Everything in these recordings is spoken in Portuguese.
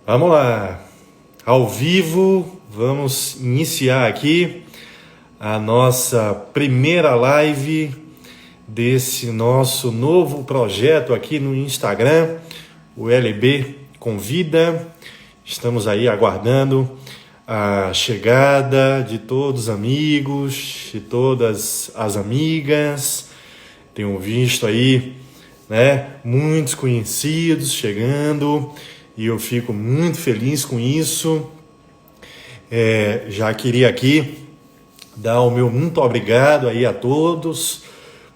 Vamos lá, ao vivo, vamos iniciar aqui a nossa primeira live desse nosso novo projeto aqui no Instagram, o LB Convida. Estamos aí aguardando a chegada de todos os amigos, de todas as amigas. Tenho visto aí, né, muitos conhecidos chegando e eu fico muito feliz com isso. Já queria aqui dar o meu muito obrigado aí a todos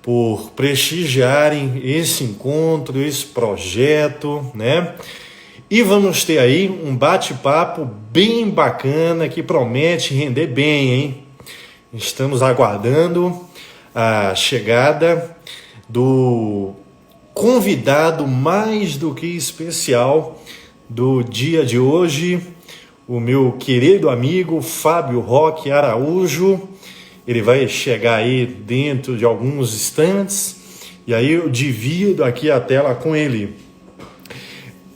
por prestigiarem esse encontro, esse projeto, né? E vamos ter aí um bate-papo bem bacana que promete render bem, hein? Estamos aguardando a chegada do convidado mais do que especial do dia de hoje, o meu querido amigo Fábio Roque Araújo. Ele vai chegar aí dentro de alguns instantes e aí eu divido aqui a tela com ele.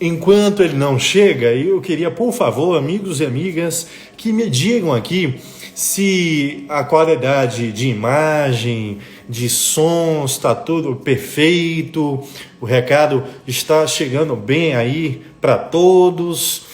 Enquanto ele não chega, eu queria, por favor, amigos e amigas, que me digam aqui se a qualidade de imagem, de som, está tudo perfeito, o recado está chegando bem aí para todos.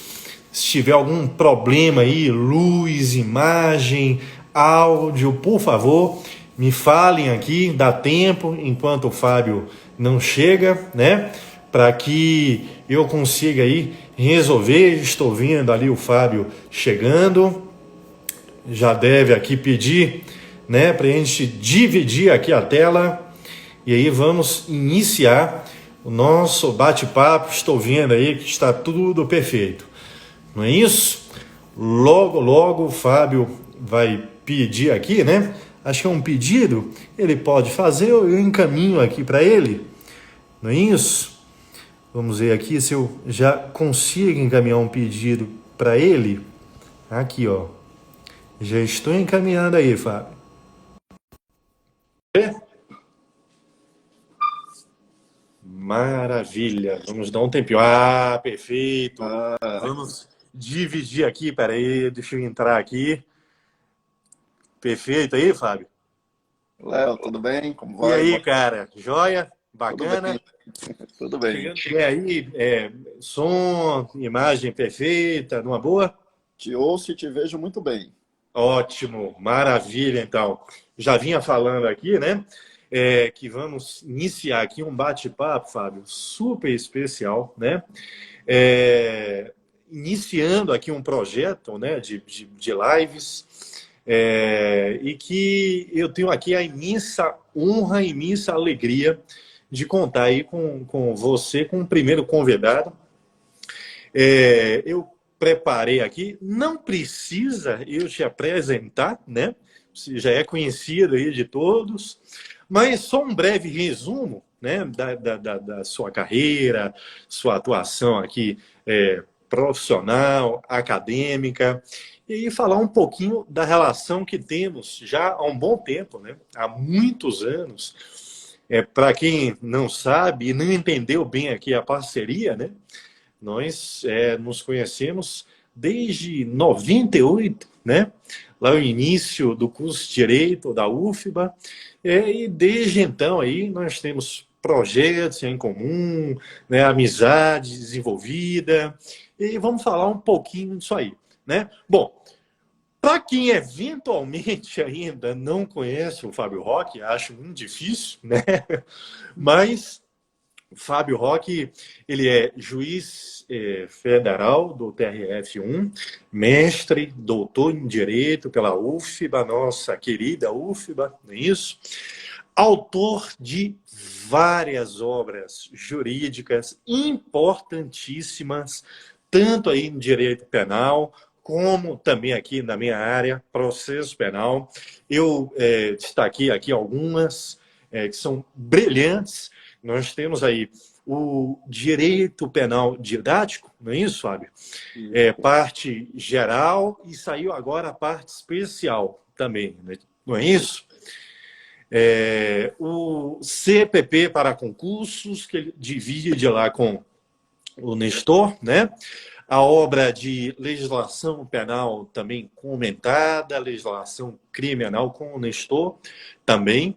Se tiver algum problema aí, luz, imagem, áudio, por favor, me falem aqui, dá tempo, enquanto o Fábio não chega, né? Para que eu consiga aí resolver. Estou vendo ali o Fábio chegando, já deve aqui pedir, né, para a gente dividir aqui a tela e aí vamos iniciar o nosso bate-papo. Estou vendo aí que está tudo perfeito, não é isso? Logo, logo o Fábio vai pedir aqui, né? Acho que é um pedido, ele pode fazer, eu encaminho aqui para ele, não é isso? Vamos ver aqui se eu já consigo encaminhar um pedido para ele. Aqui, ó. Já estou encaminhando aí, Fábio. Maravilha. Vamos dar um tempinho. Ah, perfeito. Vamos dividir aqui. Peraí, deixa eu entrar aqui. Perfeito aí, Fábio? Léo, tudo bem? Como E vai? aí, cara? Joia? Tudo Bacana? bem, tudo bem. Chegando bem aí, som, imagem perfeita, numa boa? Te ouço e te vejo muito bem. Ótimo, maravilha, então. Já vinha falando aqui, né? Que vamos iniciar aqui um bate-papo, Fábio, super especial, né? Iniciando aqui um projeto, né, de lives, e que eu tenho aqui a imensa honra, a imensa alegria de contar aí com você, com o primeiro convidado. Eu preparei aqui, não precisa eu te apresentar, né? Você já é conhecido aí de todos, mas só um breve resumo, né, da sua carreira, sua atuação aqui profissional, acadêmica, e aí falar um pouquinho da relação que temos já há um bom tempo, né? Há muitos anos. Para quem não sabe e não entendeu bem aqui a parceria, né? Nós nos conhecemos desde 98, né? Lá no início do curso de Direito da UFBA. E desde então aí nós temos projetos em comum, né? Amizade desenvolvida. E vamos falar um pouquinho disso aí, né? Bom, para quem eventualmente ainda não conhece o Fábio Roque, acho muito difícil, né? Mas Fábio Roque, ele é juiz federal do TRF1, mestre, doutor em Direito pela UFBA, nossa querida UFBA, não é isso? Autor de várias obras jurídicas importantíssimas, tanto aí em Direito Penal, como também aqui na minha área, Processo Penal. Eu destaquei aqui algumas que são brilhantes. Nós temos aí o direito penal didático, não é isso, Fábio? Parte geral e saiu agora a parte especial também, não é isso? O CPP para concursos, que ele divide lá com o Nestor, né? a obra de legislação penal também comentada, legislação criminal com o Nestor também.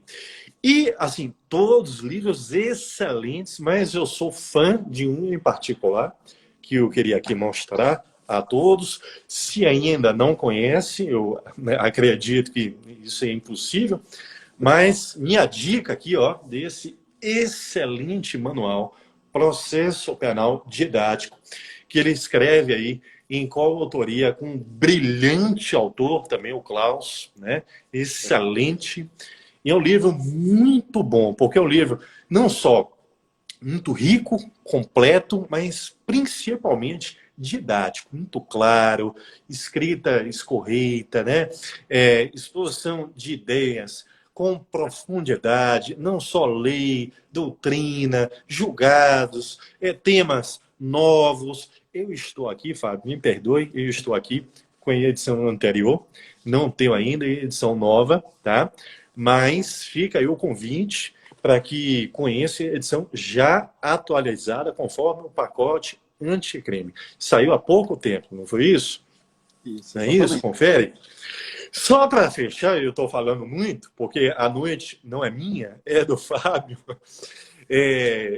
E, assim, todos os livros excelentes, mas eu sou fã de um em particular, que eu queria aqui mostrar a todos. Se ainda não conhece, eu acredito que isso é impossível, mas minha dica aqui, ó, desse excelente manual, Processo Penal Didático, que ele escreve aí em coautoria com um brilhante autor também, o Klaus, né? Excelente. E é um livro muito bom, porque é um livro não só muito rico, completo, mas principalmente didático, muito claro, escrita escorreita, né? Exposição de ideias com profundidade, não só lei, doutrina, julgados, temas novos. Eu estou aqui, Fábio, me perdoe, eu estou aqui com a edição anterior, não tenho ainda edição nova, tá? Mas fica aí o convite para que conheça a edição já atualizada conforme o pacote anticrime. Saiu há pouco tempo, não foi isso? Isso, Não é exatamente. isso? Confere. Só para fechar, eu estou falando muito, porque a noite não é minha, é do Fábio.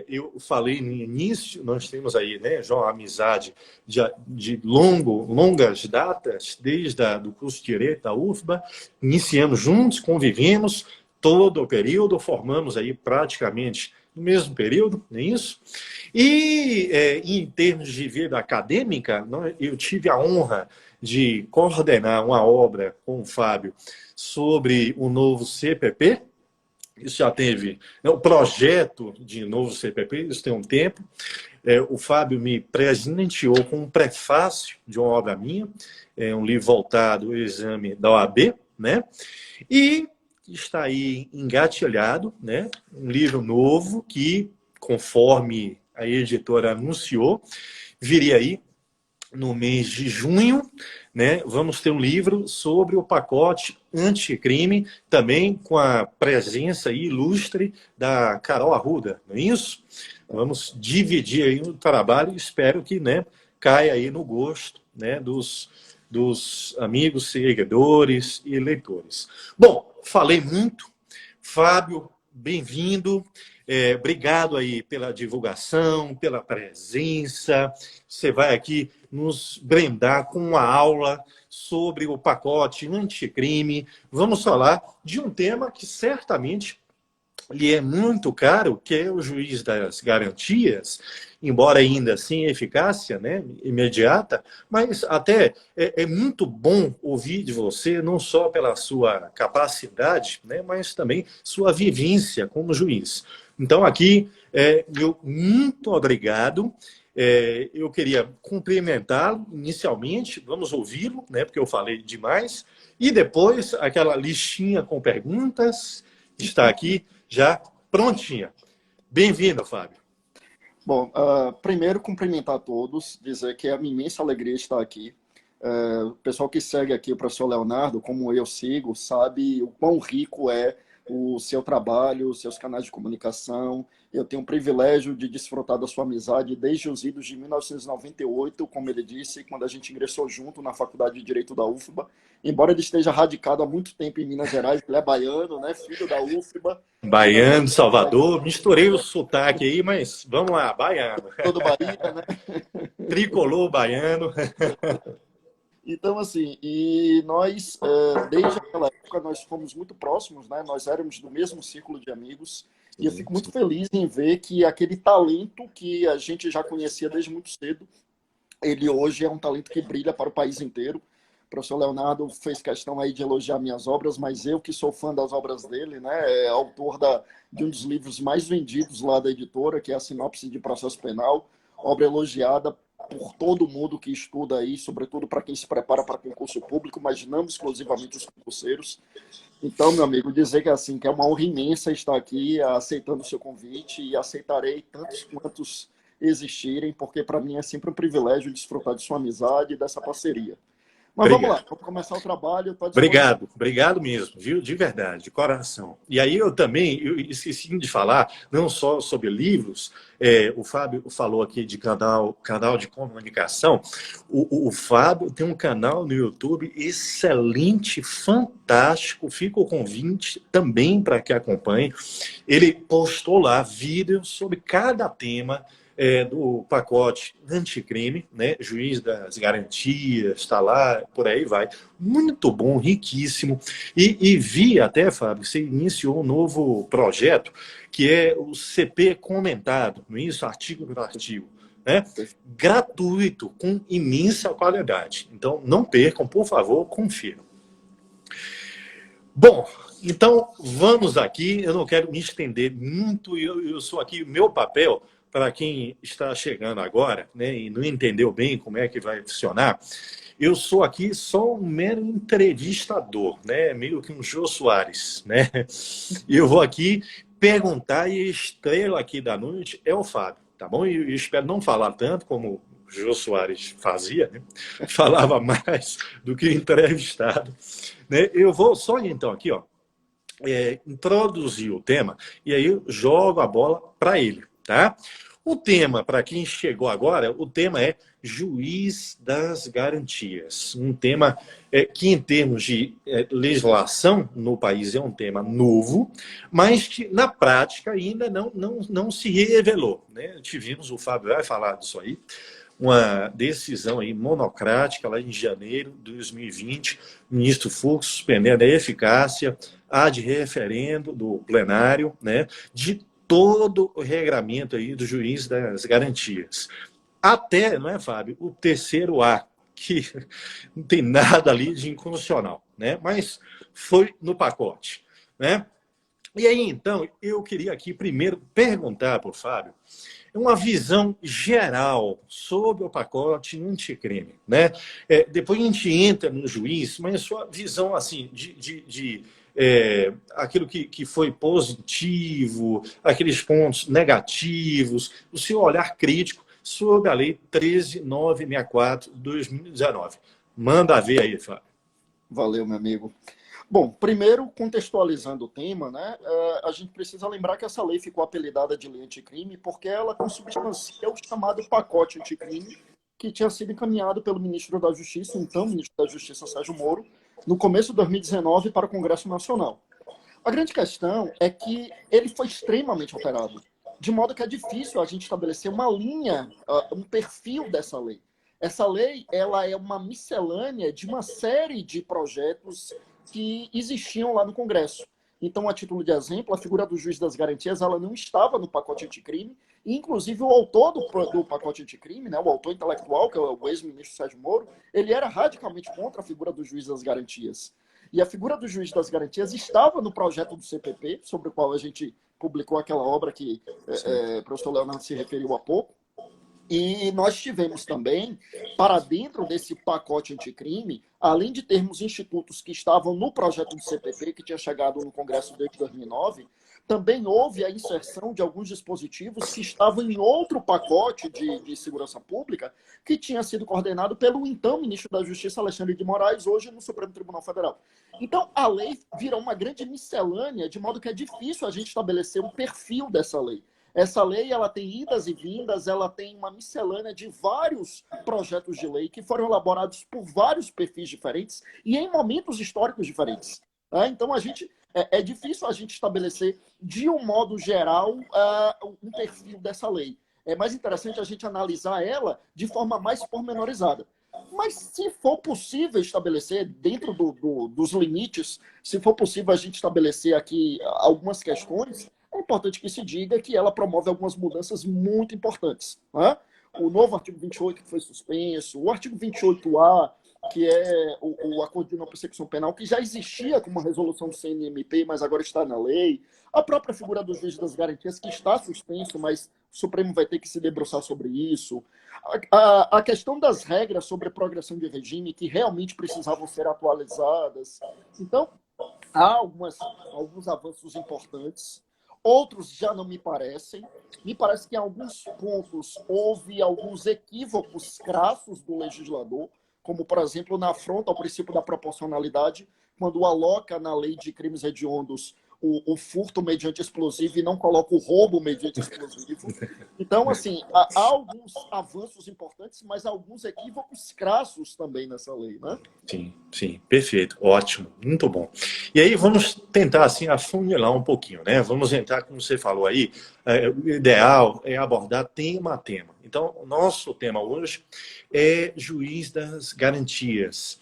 Eu falei no início, nós temos aí, né, João, uma amizade de longas datas, desde do curso de Direito da UFBA, iniciamos juntos, convivemos todo o período, formamos aí praticamente no mesmo período, não é isso? E em termos de vida acadêmica, eu tive a honra de coordenar uma obra com o Fábio sobre o novo CPP. Isso já teve, né, o projeto de novo CPP, isso tem um tempo. O Fábio me presenteou com um prefácio de uma obra minha, um livro voltado ao exame da OAB, né? E está aí engatilhado, né? Um livro novo que, conforme a editora anunciou, viria aí no mês de junho, né? Vamos ter um livro sobre o pacote anticrime, também com a presença ilustre da Carol Arruda, não é isso? Vamos dividir aí o trabalho, espero que, né, caia aí no gosto, né, dos amigos, seguidores e leitores. Bom, falei muito. Fábio, bem-vindo. Obrigado aí pela divulgação, pela presença. Você vai aqui nos brindar com uma aula sobre o pacote anticrime. Vamos falar de um tema que certamente lhe é muito caro, que é o juiz das garantias, embora ainda sem eficácia, né, imediata, mas até é muito bom ouvir de você, não só pela sua capacidade, né, mas também sua vivência como juiz. Então, aqui, meu muito obrigado. Eu queria cumprimentá-lo inicialmente, vamos ouvi-lo, né, porque eu falei demais, e depois aquela listinha com perguntas está aqui já prontinha. Bem-vindo, Fábio. Bom, primeiro cumprimentar a todos, dizer que é uma imensa alegria estar aqui. O pessoal que segue aqui o professor Leonardo, como eu sigo, sabe o quão rico é o seu trabalho, os seus canais de comunicação. Eu tenho o privilégio de desfrutar da sua amizade desde os idos de 1998, como ele disse, quando a gente ingressou junto na Faculdade de Direito da UFBA. Embora ele esteja radicado há muito tempo em Minas Gerais, ele é baiano, né, filho da UFBA. Baiano, Salvador, misturei o sotaque aí, mas vamos lá, baiano. Todo Bahia, né? Tricolor baiano. Então, assim, e nós, desde aquela época, nós fomos muito próximos, né? Nós éramos do mesmo círculo de amigos, e eu fico muito feliz em ver que aquele talento que a gente já conhecia desde muito cedo, ele hoje é um talento que brilha para o país inteiro. O professor Leonardo fez questão aí de elogiar minhas obras, mas eu que sou fã das obras dele, né? É autor de um dos livros mais vendidos lá da editora, que é a Sinopse de Processo Penal, obra elogiada por todo mundo que estuda aí, sobretudo para quem se prepara para concurso público, mas não exclusivamente os concurseiros. Então, meu amigo, dizer que assim, que é uma honra imensa estar aqui aceitando o seu convite, e aceitarei tantos quantos existirem, porque para mim é sempre um privilégio desfrutar de sua amizade e dessa parceria. Mas vamos Obrigado. lá, vamos começar o trabalho, estou à disposição. Obrigado, obrigado mesmo, viu? De verdade, de coração. E aí eu esqueci de falar, não só sobre livros, o Fábio falou aqui de canal de comunicação. O Fábio tem um canal no YouTube excelente, fantástico. Fica o convite também para que acompanhe. Ele postou lá vídeos sobre cada tema do pacote anticrime, né? Juiz das garantias, está lá, por aí vai. Muito bom, riquíssimo. E vi até, Fábio, você iniciou um novo projeto, que é o CP comentado, não é isso? Artigo por artigo. Né? Gratuito, com imensa qualidade. Então, não percam, por favor, confiram. Bom, então vamos aqui. Eu não quero me estender muito. Eu sou aqui, meu papel, para quem está chegando agora, né, e não entendeu bem como é que vai funcionar, eu sou aqui só um mero entrevistador, né, meio que um Jô Soares, né? E eu vou aqui perguntar e a estrela aqui da noite é o Fábio, tá bom? E eu espero não falar tanto como o Jô Soares fazia, né? Falava mais do que entrevistado, né? Eu vou só então aqui, ó, introduzir o tema e aí eu jogo a bola para ele, tá? O tema, para quem chegou agora, o tema é juiz das garantias. Um tema que, em termos de legislação no país, é um tema novo, mas que, na prática, ainda não se revelou. Né? Tivemos, o Fábio vai falar disso aí, uma decisão aí monocrática lá em janeiro de 2020, o ministro Fux suspendendo a eficácia ad referendo do plenário, né, de todo o regramento aí do juiz das garantias. Até, não é, Fábio, o terceiro A, que não tem nada ali de inconstitucional, né? Mas foi no pacote, né? E aí, então, eu queria aqui primeiro perguntar para o Fábio uma visão geral sobre o pacote anticrime, né? Depois a gente entra no juiz, mas a sua visão assim de aquilo que foi positivo, aqueles pontos negativos, o seu olhar crítico sobre a lei 13.964 de 2019. Manda ver aí, Fábio. Valeu, meu amigo. Bom, primeiro, contextualizando o tema, né, a gente precisa lembrar que essa lei ficou apelidada de lei anticrime porque ela consubstancia o chamado pacote anticrime que tinha sido encaminhado pelo ministro da Justiça, então ministro da Justiça Sérgio Moro, no começo de 2019 para o Congresso Nacional. A grande questão é que ele foi extremamente alterado, de modo que é difícil a gente estabelecer uma linha, um perfil dessa lei. Essa lei ela é uma miscelânea de uma série de projetos que existiam lá no Congresso. Então, a título de exemplo, a figura do juiz das garantias ela não estava no pacote anticrime, e inclusive o autor do pacote anticrime, né, o autor intelectual, que é o ex-ministro Sérgio Moro, ele era radicalmente contra a figura do juiz das garantias. E a figura do juiz das garantias estava no projeto do CPP, sobre o qual a gente publicou aquela obra que o professor Leonardo se referiu há pouco. E nós tivemos também, para dentro desse pacote anticrime, além de termos institutos que estavam no projeto do CPP, que tinha chegado no Congresso desde 2009, também houve a inserção de alguns dispositivos que estavam em outro pacote de segurança pública, que tinha sido coordenado pelo então ministro da Justiça, Alexandre de Moraes, hoje no Supremo Tribunal Federal. Então, a lei virou uma grande miscelânea, de modo que é difícil a gente estabelecer um perfil dessa lei. Essa lei ela tem idas e vindas, ela tem uma miscelânea de vários projetos de lei que foram elaborados por vários perfis diferentes e em momentos históricos diferentes. Então, é difícil a gente estabelecer, de um modo geral, um perfil dessa lei. É mais interessante a gente analisar ela de forma mais pormenorizada. Mas, se for possível estabelecer, dentro dos limites, se for possível a gente estabelecer aqui algumas questões, é importante que se diga que ela promove algumas mudanças muito importantes. Né? O novo artigo 28, que foi suspenso, o artigo 28A, que é o Acordo de Não Persecução Penal, que já existia com uma resolução do CNMP, mas agora está na lei. A própria figura do juiz das garantias, que está suspenso, mas o Supremo vai ter que se debruçar sobre isso. A questão das regras sobre progressão de regime, que realmente precisavam ser atualizadas. Então, há alguns avanços importantes. Outros já não me parecem. Me parece que em alguns pontos houve alguns equívocos crassos do legislador, como, por exemplo, na afronta ao princípio da proporcionalidade, quando aloca na lei de crimes hediondos o furto mediante explosivo e não coloca o roubo mediante explosivo. Então, assim, há alguns avanços importantes, mas alguns equívocos crassos também nessa lei, né? Sim, sim, perfeito, ótimo, muito bom. E aí vamos tentar assim afunilar um pouquinho, né? Vamos entrar, como você falou aí, o ideal é abordar tema a tema. Então, o nosso tema hoje é juiz das garantias.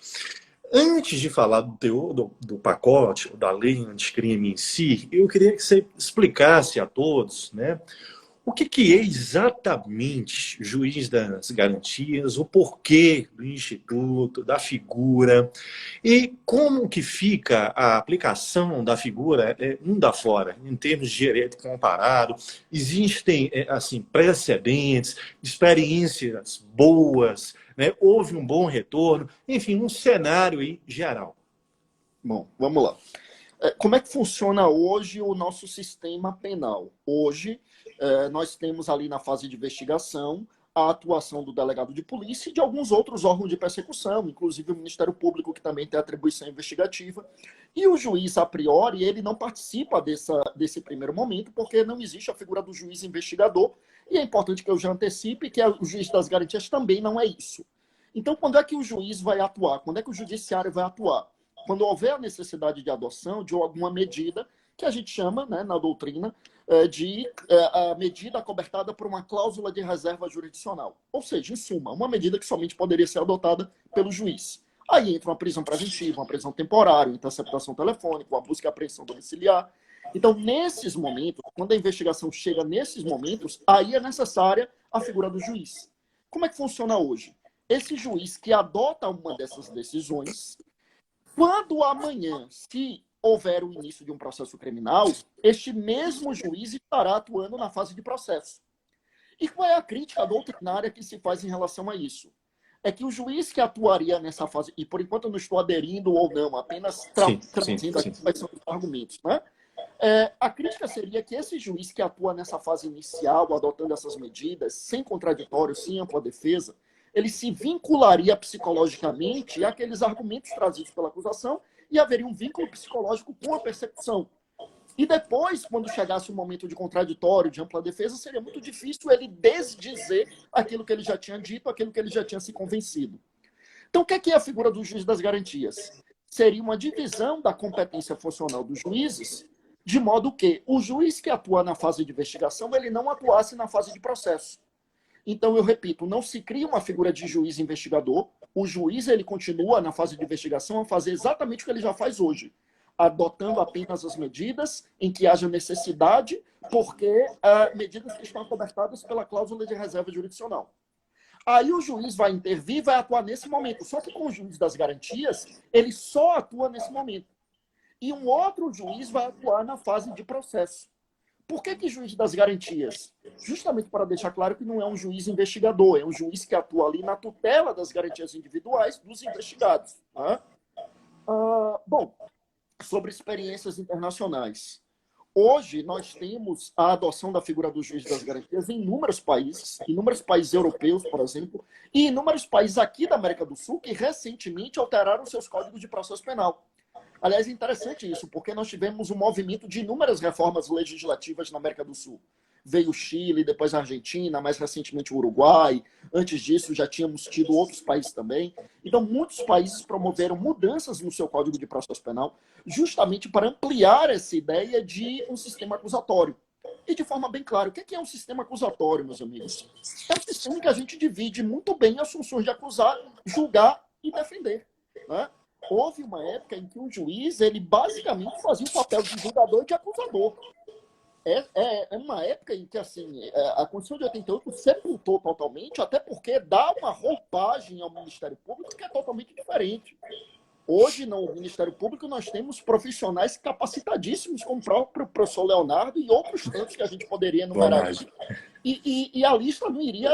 Antes de falar do teor do pacote, da lei anticrime em si, eu queria que você explicasse a todos, né? O que é exatamente juiz das garantias, o porquê do instituto, da figura, e como que fica a aplicação da figura mundo afora, em termos de direito comparado? Existem assim, precedentes, experiências boas, né? Houve um bom retorno, enfim, um cenário aí geral. Bom, vamos lá. Como é que funciona hoje o nosso sistema penal? Hoje, nós temos ali na fase de investigação a atuação do delegado de polícia e de alguns outros órgãos de persecução, inclusive o Ministério Público, que também tem atribuição investigativa. E o juiz, a priori, ele não participa desse primeiro momento, porque não existe a figura do juiz investigador. E é importante que eu já antecipe que o juiz das garantias também não é isso. Então, quando é que o juiz vai atuar? Quando é que o judiciário vai atuar? Quando houver a necessidade de adoção de alguma medida que a gente chama, né, na doutrina, de a medida acobertada por uma cláusula de reserva jurisdicional. Ou seja, em suma, uma medida que somente poderia ser adotada pelo juiz. Aí entra uma prisão preventiva, uma prisão temporária, interceptação telefônica, uma busca e apreensão domiciliar. Então, nesses momentos, quando a investigação chega nesses momentos, aí é necessária a figura do juiz. Como é que funciona hoje? Esse juiz que adota uma dessas decisões, quando amanhã, se houver o início de um processo criminal, este mesmo juiz estará atuando na fase de processo. E qual é a crítica doutrinária que se faz em relação a isso? É que o juiz que atuaria nessa fase, e por enquanto eu não estou aderindo ou não, apenas trazendo aqui quais são os argumentos, né? A crítica seria que esse juiz que atua nessa fase inicial, adotando essas medidas, sem contraditório, sem ampla defesa, ele se vincularia psicologicamente àqueles argumentos trazidos pela acusação e haveria um vínculo psicológico com a persecução. E depois, quando chegasse o momento de contraditório, de ampla defesa, seria muito difícil ele desdizer aquilo que ele já tinha dito, aquilo que ele já tinha se convencido. Então, o que é a figura do juiz das garantias? Seria uma divisão da competência funcional dos juízes, de modo que o juiz que atua na fase de investigação, ele não atuasse na fase de processo. Então, eu repito, não se cria uma figura de juiz investigador. O juiz, ele continua na fase de investigação a fazer exatamente o que ele já faz hoje, adotando apenas as medidas em que haja necessidade, porque medidas que estão acobertadas pela cláusula de reserva jurisdicional. Aí o juiz vai intervir e vai atuar nesse momento. Só que com o juiz das garantias, ele só atua nesse momento. E um outro juiz vai atuar na fase de processo. Por que juiz das garantias? Justamente para deixar claro que não é um juiz investigador, é um juiz que atua ali na tutela das garantias individuais dos investigados. Tá? Bom, sobre experiências internacionais. Hoje, nós temos a adoção da figura do juiz das garantias em inúmeros países europeus, por exemplo, e inúmeros países aqui da América do Sul que recentemente alteraram seus códigos de processo penal. Aliás, é interessante isso, porque nós tivemos um movimento de inúmeras reformas legislativas na América do Sul. Veio o Chile, depois a Argentina, mais recentemente o Uruguai. Antes disso, já tínhamos tido outros países também. Então, muitos países promoveram mudanças no seu Código de Processo Penal, justamente para ampliar essa ideia de um sistema acusatório. E de forma bem clara, o que é um sistema acusatório, meus amigos? É um sistema em que a gente divide muito bem as funções de acusar, julgar e defender, né? Houve uma época em que o juiz, ele basicamente fazia o papel de julgador e de acusador. É uma época em que, assim, a Constituição de 88 sepultou totalmente, até porque dá uma roupagem ao Ministério Público que é totalmente diferente. Hoje, no Ministério Público, nós temos profissionais capacitadíssimos, como o próprio professor Leonardo e outros tantos que a gente poderia enumerar aqui. E a lista não iria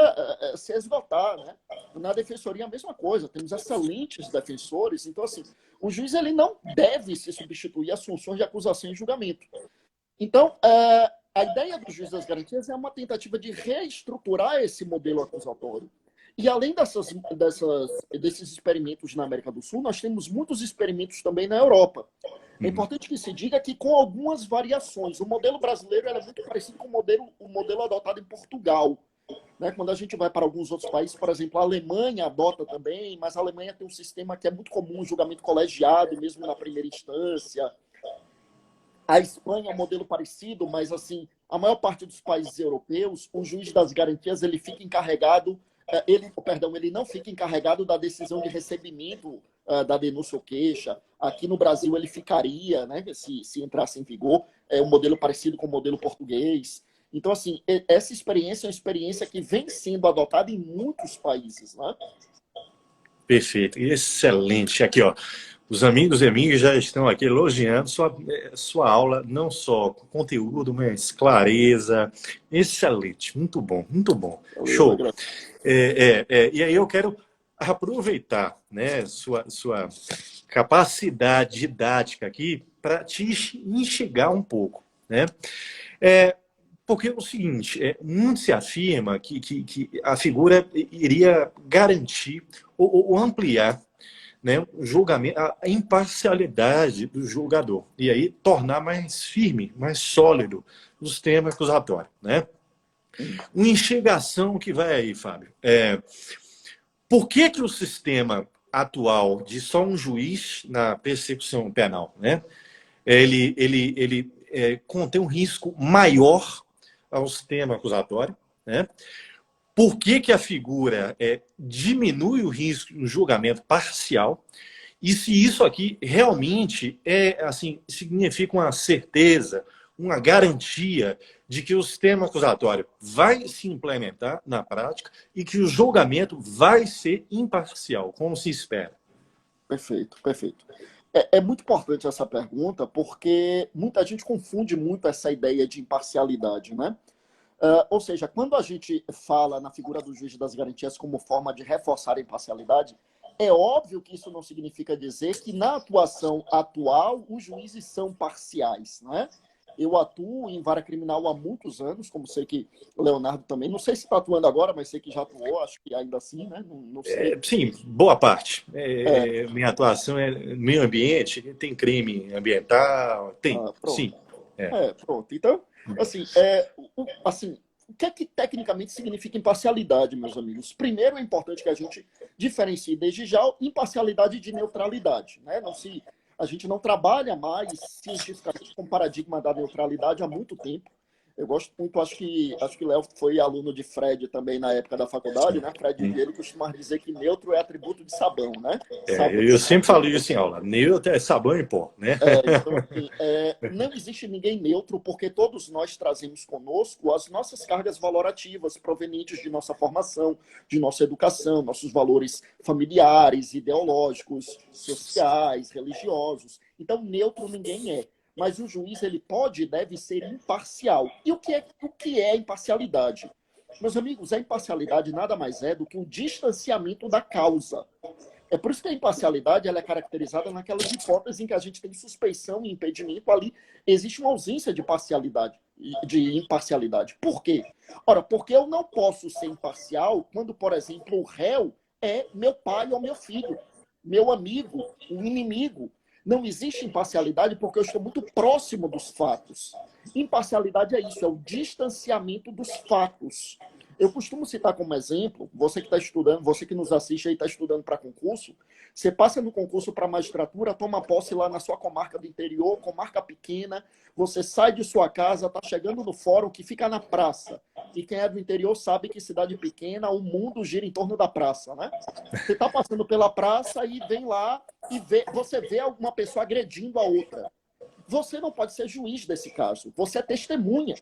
se esgotar, né? Na defensoria a mesma coisa, temos excelentes defensores. Então, assim, o juiz ele não deve se substituir às funções de acusação e julgamento. Então, a ideia do juiz das garantias é uma tentativa de reestruturar esse modelo acusatório E além desses experimentos na América do Sul, nós temos muitos experimentos também na Europa. É importante que se diga que com algumas variações. O modelo brasileiro é muito parecido com o modelo adotado em Portugal. Né? Quando a gente vai para alguns outros países, por exemplo, a Alemanha adota também, mas a Alemanha tem um sistema que é muito comum, julgamento colegiado, mesmo na primeira instância. A Espanha é um modelo parecido, mas assim, a maior parte dos países europeus, o juiz das garantias ele fica encarregado, ele não fica encarregado da decisão de recebimento da denúncia ou queixa. Aqui no Brasil ele ficaria, né, se entrasse em vigor, é um modelo parecido com o modelo português. Então, assim, essa experiência é uma experiência que vem sendo adotada em muitos países, né? Perfeito, excelente. Aqui, ó, os amigos e amigas já estão aqui elogiando sua aula, não só com conteúdo, mas clareza. Excelente, muito bom, muito bom. Show. E aí eu quero aproveitar, né, sua capacidade didática aqui para te enxergar um pouco, né? Porque é o seguinte, muito se afirma que a figura iria garantir ou ampliar, né, o julgamento, a imparcialidade do julgador, e aí tornar mais firme, mais sólido o sistema acusatório, né? Uma enxergação que vai aí, Fábio. Por que o sistema atual de só um juiz na persecução penal, né, ele contém um risco maior ao sistema acusatório, né? Por que a figura diminui o risco no julgamento parcial? E se isso aqui realmente assim, significa uma certeza, uma garantia de que o sistema acusatório vai se implementar na prática e que o julgamento vai ser imparcial, como se espera? Perfeito, perfeito. É muito importante essa pergunta, porque muita gente confunde muito essa ideia de imparcialidade, né? Ou seja, quando a gente fala na figura do juiz das garantias como forma de reforçar a imparcialidade, é óbvio que isso não significa dizer que na atuação atual os juízes são parciais, né? Eu atuo em vara criminal há muitos anos, como sei que o Leonardo também. Não sei se está atuando agora, mas sei que já atuou, acho que ainda assim, né? Não sei. Sim, boa parte. Minha atuação é no meio ambiente, tem crime ambiental, tem, sim. Pronto. Então, assim, o que é que tecnicamente significa imparcialidade, meus amigos? Primeiro, é importante que a gente diferencie desde já imparcialidade de neutralidade, né? A gente não trabalha mais cientificamente com o paradigma da neutralidade há muito tempo. Eu gosto muito, acho que Léo foi aluno de Fred também na época da faculdade, né? Fred Vieira costuma dizer que neutro é atributo de sabão, né? Eu sempre falo isso em aula, neutro é sabão e pó, né? Então, assim, não existe ninguém neutro, porque todos nós trazemos conosco as nossas cargas valorativas provenientes de nossa formação, de nossa educação, nossos valores familiares, ideológicos, sociais, religiosos. Então, neutro ninguém é. Mas o juiz ele pode e deve ser imparcial. E o que é imparcialidade? Meus amigos, a imparcialidade nada mais é do que o distanciamento da causa. É por isso que a imparcialidade ela é caracterizada naquelas hipóteses em que a gente tem suspeição e impedimento. Ali existe uma ausência de imparcialidade. Por quê? Ora, porque eu não posso ser imparcial quando, por exemplo, o réu é meu pai ou meu filho, meu amigo, um inimigo. Não existe imparcialidade porque eu estou muito próximo dos fatos. Imparcialidade é isso, é o distanciamento dos fatos. Eu costumo citar como exemplo, você que está estudando, você que nos assiste aí está estudando para concurso, você passa no concurso para magistratura, toma posse lá na sua comarca do interior, comarca pequena, você sai de sua casa, está chegando no fórum que fica na praça. E quem é do interior sabe que cidade pequena, o mundo gira em torno da praça, né? Você está passando pela praça e vem lá e você vê alguma pessoa agredindo a outra. Você não pode ser juiz desse caso, você é testemunha.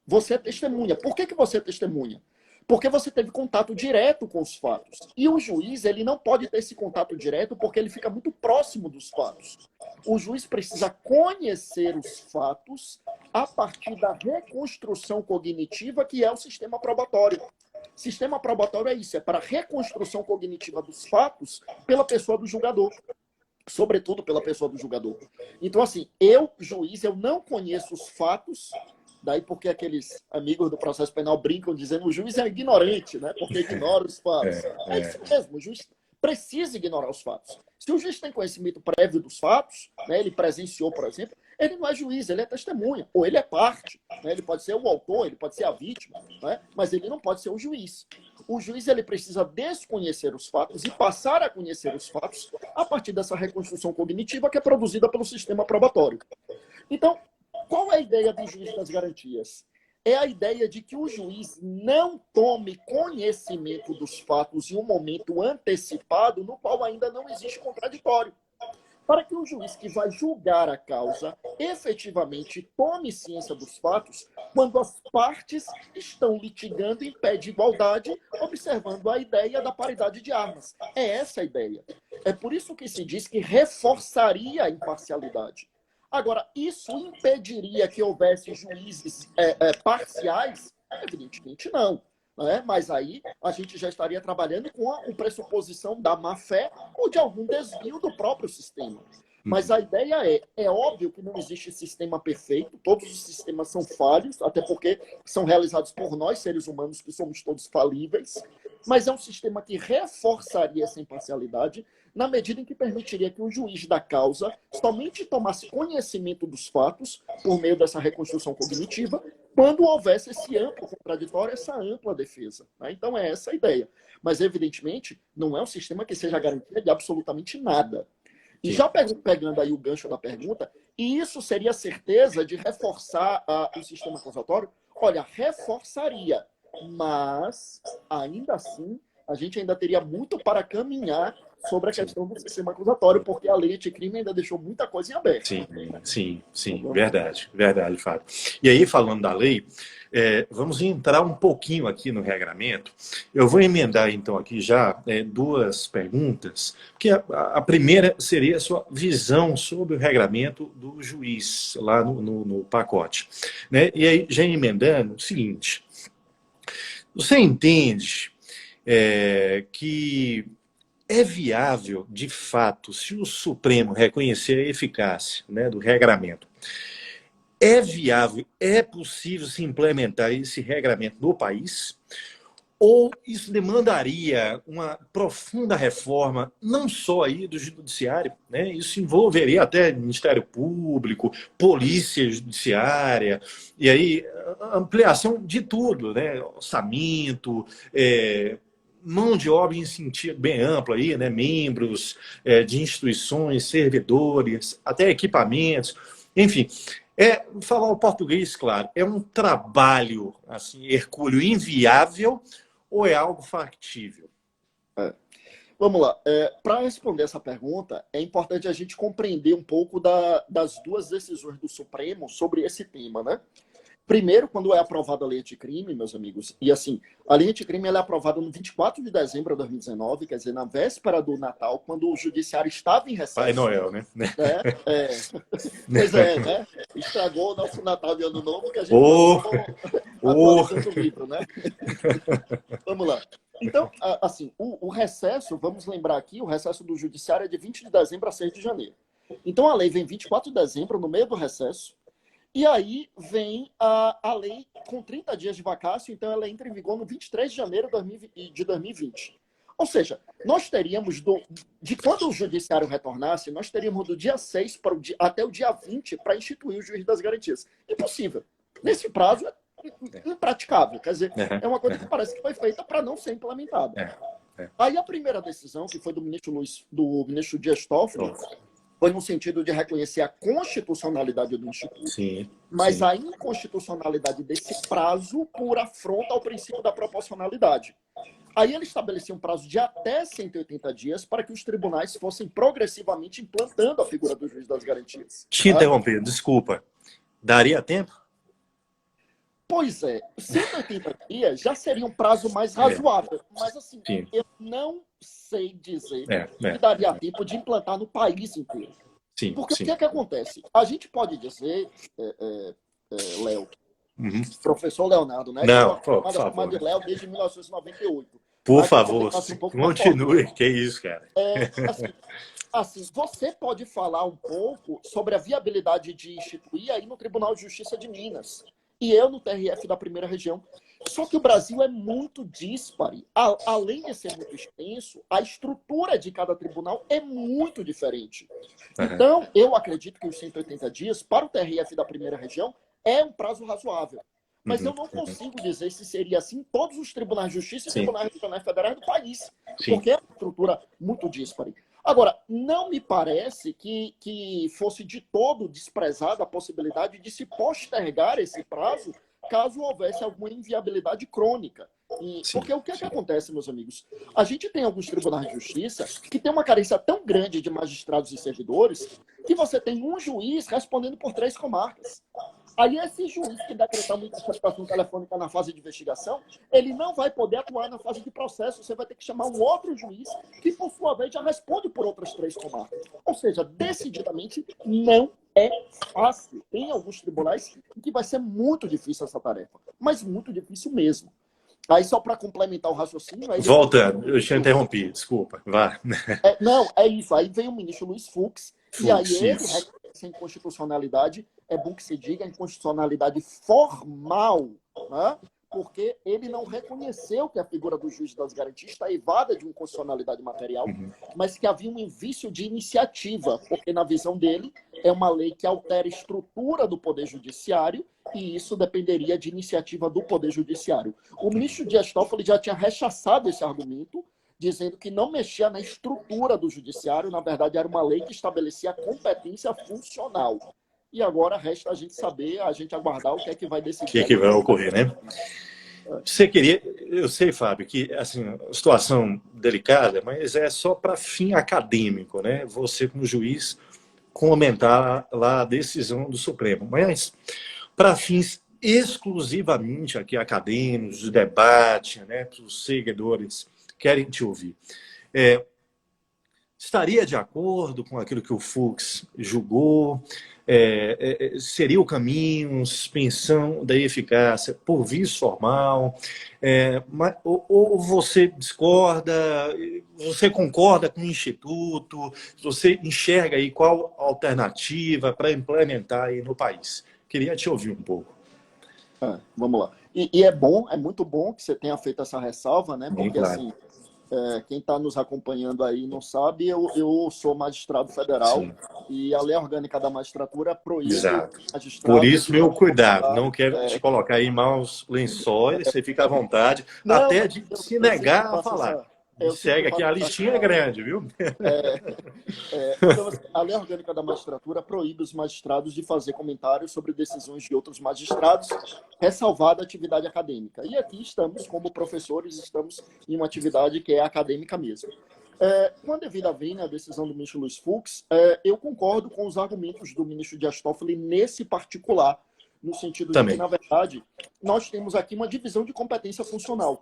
Você é testemunha. Por que você é testemunha? Porque você teve contato direto com os fatos. E o juiz, ele não pode ter esse contato direto porque ele fica muito próximo dos fatos. O juiz precisa conhecer os fatos a partir da reconstrução cognitiva, que é o sistema probatório. Sistema probatório é isso, é para a reconstrução cognitiva dos fatos pela pessoa do julgador. Sobretudo pela pessoa do julgador. Então, assim, eu, juiz, eu não conheço os fatos Daí porque aqueles amigos do processo penal brincam dizendo que o juiz é ignorante, né? Porque ignora os fatos. É isso mesmo, o juiz precisa ignorar os fatos. Se o juiz tem conhecimento prévio dos fatos, né, ele presenciou, por exemplo, ele não é juiz, ele é testemunha, ou ele é parte. Né? Ele pode ser o autor, ele pode ser a vítima, né? Mas ele não pode ser o juiz. O juiz ele precisa desconhecer os fatos e passar a conhecer os fatos a partir dessa reconstrução cognitiva que é produzida pelo sistema probatório. Então, qual é a ideia do juiz das garantias? É a ideia de que o juiz não tome conhecimento dos fatos em um momento antecipado no qual ainda não existe contraditório. Para que o juiz que vai julgar a causa efetivamente tome ciência dos fatos quando as partes estão litigando em pé de igualdade, observando a ideia da paridade de armas. É essa a ideia. É por isso que se diz que reforçaria a imparcialidade. Agora, isso impediria que houvesse juízes parciais? Evidentemente não. Né? Mas aí a gente já estaria trabalhando com a pressuposição da má-fé ou de algum desvio do próprio sistema. Mas a ideia é óbvio que não existe sistema perfeito, todos os sistemas são falhos, até porque são realizados por nós, seres humanos, que somos todos falíveis, mas é um sistema que reforçaria essa imparcialidade na medida em que permitiria que o juiz da causa somente tomasse conhecimento dos fatos por meio dessa reconstrução cognitiva quando houvesse esse amplo contraditório, essa ampla defesa. Né? Então é essa a ideia. Mas, evidentemente, não é um sistema que seja garantia de absolutamente nada. E já pegando aí o gancho da pergunta, e isso seria certeza de reforçar o sistema acusatório? Olha, reforçaria, mas, ainda assim, a gente ainda teria muito para caminhar sobre a questão do sistema acusatório, porque a lei anticrime ainda deixou muita coisa em aberto. Sim. Verdade, Fábio. E aí, falando da lei, vamos entrar um pouquinho aqui no regramento. Eu vou emendar, então, aqui já duas perguntas, que a primeira seria a sua visão sobre o regramento do juiz, lá no pacote. Né? E aí, já emendando, o seguinte, você entende que é viável, de fato, se o Supremo reconhecer a eficácia, né, do regramento, é viável, é possível se implementar esse regramento no país? Ou isso demandaria uma profunda reforma, não só aí do judiciário, né? Isso envolveria até Ministério Público, Polícia Judiciária, e aí ampliação de tudo, né? Orçamento, mão de obra em sentido bem amplo aí, né? Membros de instituições, servidores, até equipamentos, enfim. Falar o português, claro, é um trabalho assim, hercúleo, inviável ou é algo factível? Vamos lá. Para responder essa pergunta, é importante a gente compreender um pouco das duas decisões do Supremo sobre esse tema, né? Primeiro, quando é aprovada a lei anticrime, meus amigos, e assim, a lei anticrime ela é aprovada no 24 de dezembro de 2019, quer dizer, na véspera do Natal, quando o judiciário estava em recesso. Pai Noel, né? Pois né? Estragou o nosso Natal de Ano Novo, que a gente atualizando o livro, né? Vamos lá. Então, assim, o recesso, vamos lembrar aqui, o recesso do judiciário é de 20 de dezembro a 6 de janeiro. Então, a lei vem 24 de dezembro, no meio do recesso, e aí vem a lei com 30 dias de vacácio, então ela entra em vigor no 23 de janeiro de 2020. Ou seja, nós teríamos, de quando o judiciário retornasse, nós teríamos do dia 6 até o dia 20 para instituir o juiz das garantias. Impossível. Nesse prazo, é impraticável. Quer dizer, é uma coisa que parece que foi feita para não ser implementada. Aí a primeira decisão, que foi do ministro Dias Toffoli, foi no sentido de reconhecer a constitucionalidade do Instituto, mas a inconstitucionalidade desse prazo por afronta ao princípio da proporcionalidade. Aí ele estabelecia um prazo de até 180 dias para que os tribunais fossem progressivamente implantando a figura do juiz das garantias. Te interromper, desculpa. Daria tempo? Pois é, 180 dias já seria um prazo mais razoável, mas assim, eu não sei dizer que daria tempo de implantar no país inteiro. Porque o que é que acontece? A gente pode dizer, Léo, professor Leonardo, né? Não, que é chamado de Léo desde 1998. Por favor, continue, que é isso, cara. Assim, você pode falar um pouco sobre a viabilidade de instituir aí no Tribunal de Justiça de Minas. e eu no TRF da primeira região. Só que o Brasil é muito díspare. Além de ser muito extenso, a estrutura de cada tribunal é muito diferente. Então, eu acredito que os 180 dias para o TRF da primeira região é um prazo razoável. Mas eu não consigo dizer se seria assim em todos os tribunais de justiça e tribunais regionais federais do país. Porque é uma estrutura muito díspare. Agora, não me parece que fosse de todo desprezada a possibilidade de se postergar esse prazo caso houvesse alguma inviabilidade crônica. Porque o que é que acontece, meus amigos? A gente tem alguns tribunais de justiça que tem uma carência tão grande de magistrados e servidores que você tem um juiz respondendo por 3 comarcas. Aí esse juiz que decretar uma interceptação telefônica na fase de investigação, ele não vai poder atuar na fase de processo. Você vai ter que chamar um outro juiz que, por sua vez, já responde por outras 3 comarcas. Ou seja, decididamente não é fácil. Tem alguns tribunais em que vai ser muito difícil essa tarefa, mas muito difícil mesmo. Aí, só para complementar o raciocínio... Aí Volta, eu te interrompi, desculpa. Vá. Não, é isso. Aí vem o ministro Luiz Fux, e aí ele reconhece a inconstitucionalidade, é bom que se diga, a inconstitucionalidade formal, né? Porque ele não reconheceu que a figura do juiz das garantias está evada de uma constitucionalidade material, mas que havia um vício de iniciativa, porque, na visão dele, é uma lei que altera a estrutura do Poder Judiciário e isso dependeria de iniciativa do Poder Judiciário. O ministro Dias Toffoli já tinha rechaçado esse argumento, dizendo que não mexia na estrutura do Judiciário, na verdade, era uma lei que estabelecia a competência funcional. E agora resta a gente saber, a gente aguardar o que é que vai decidir. O que é que vai ocorrer, né? Você queria... Eu sei, Fábio, que assim, situação delicada, mas é só para fim acadêmico, né? Você, como juiz, comentar lá a decisão do Supremo. Mas, para fins exclusivamente aqui acadêmicos, de debate, né? Os seguidores querem te ouvir. Estaria de acordo com aquilo que o Fux julgou? Seria o caminho, suspensão da eficácia por vício formal? Ou você discorda? Você concorda com o Instituto? Você enxerga aí qual alternativa para implementar aí no país? Queria te ouvir um pouco. Vamos lá. E é bom, é muito bom que você tenha feito essa ressalva, né? Porque, claro. assim, quem está nos acompanhando aí não sabe, eu sou magistrado federal. Sim. E a lei orgânica da magistratura proíbe magistrados... Por isso, meu cuidado. Não quero te colocar aí maus lençóis, você fica à vontade, não, até de se negar a falar. Segue aqui, a listinha é grande, viu? Então, a lei orgânica da magistratura proíbe os magistrados de fazer comentários sobre decisões de outros magistrados, ressalvada a atividade acadêmica. E aqui estamos, como professores, estamos em uma atividade que é acadêmica mesmo. Com a devida vênia, a decisão do ministro Luiz Fux, eu concordo com os argumentos do ministro Dias Toffoli nesse particular, no sentido de que, na verdade, nós temos aqui uma divisão de competência funcional.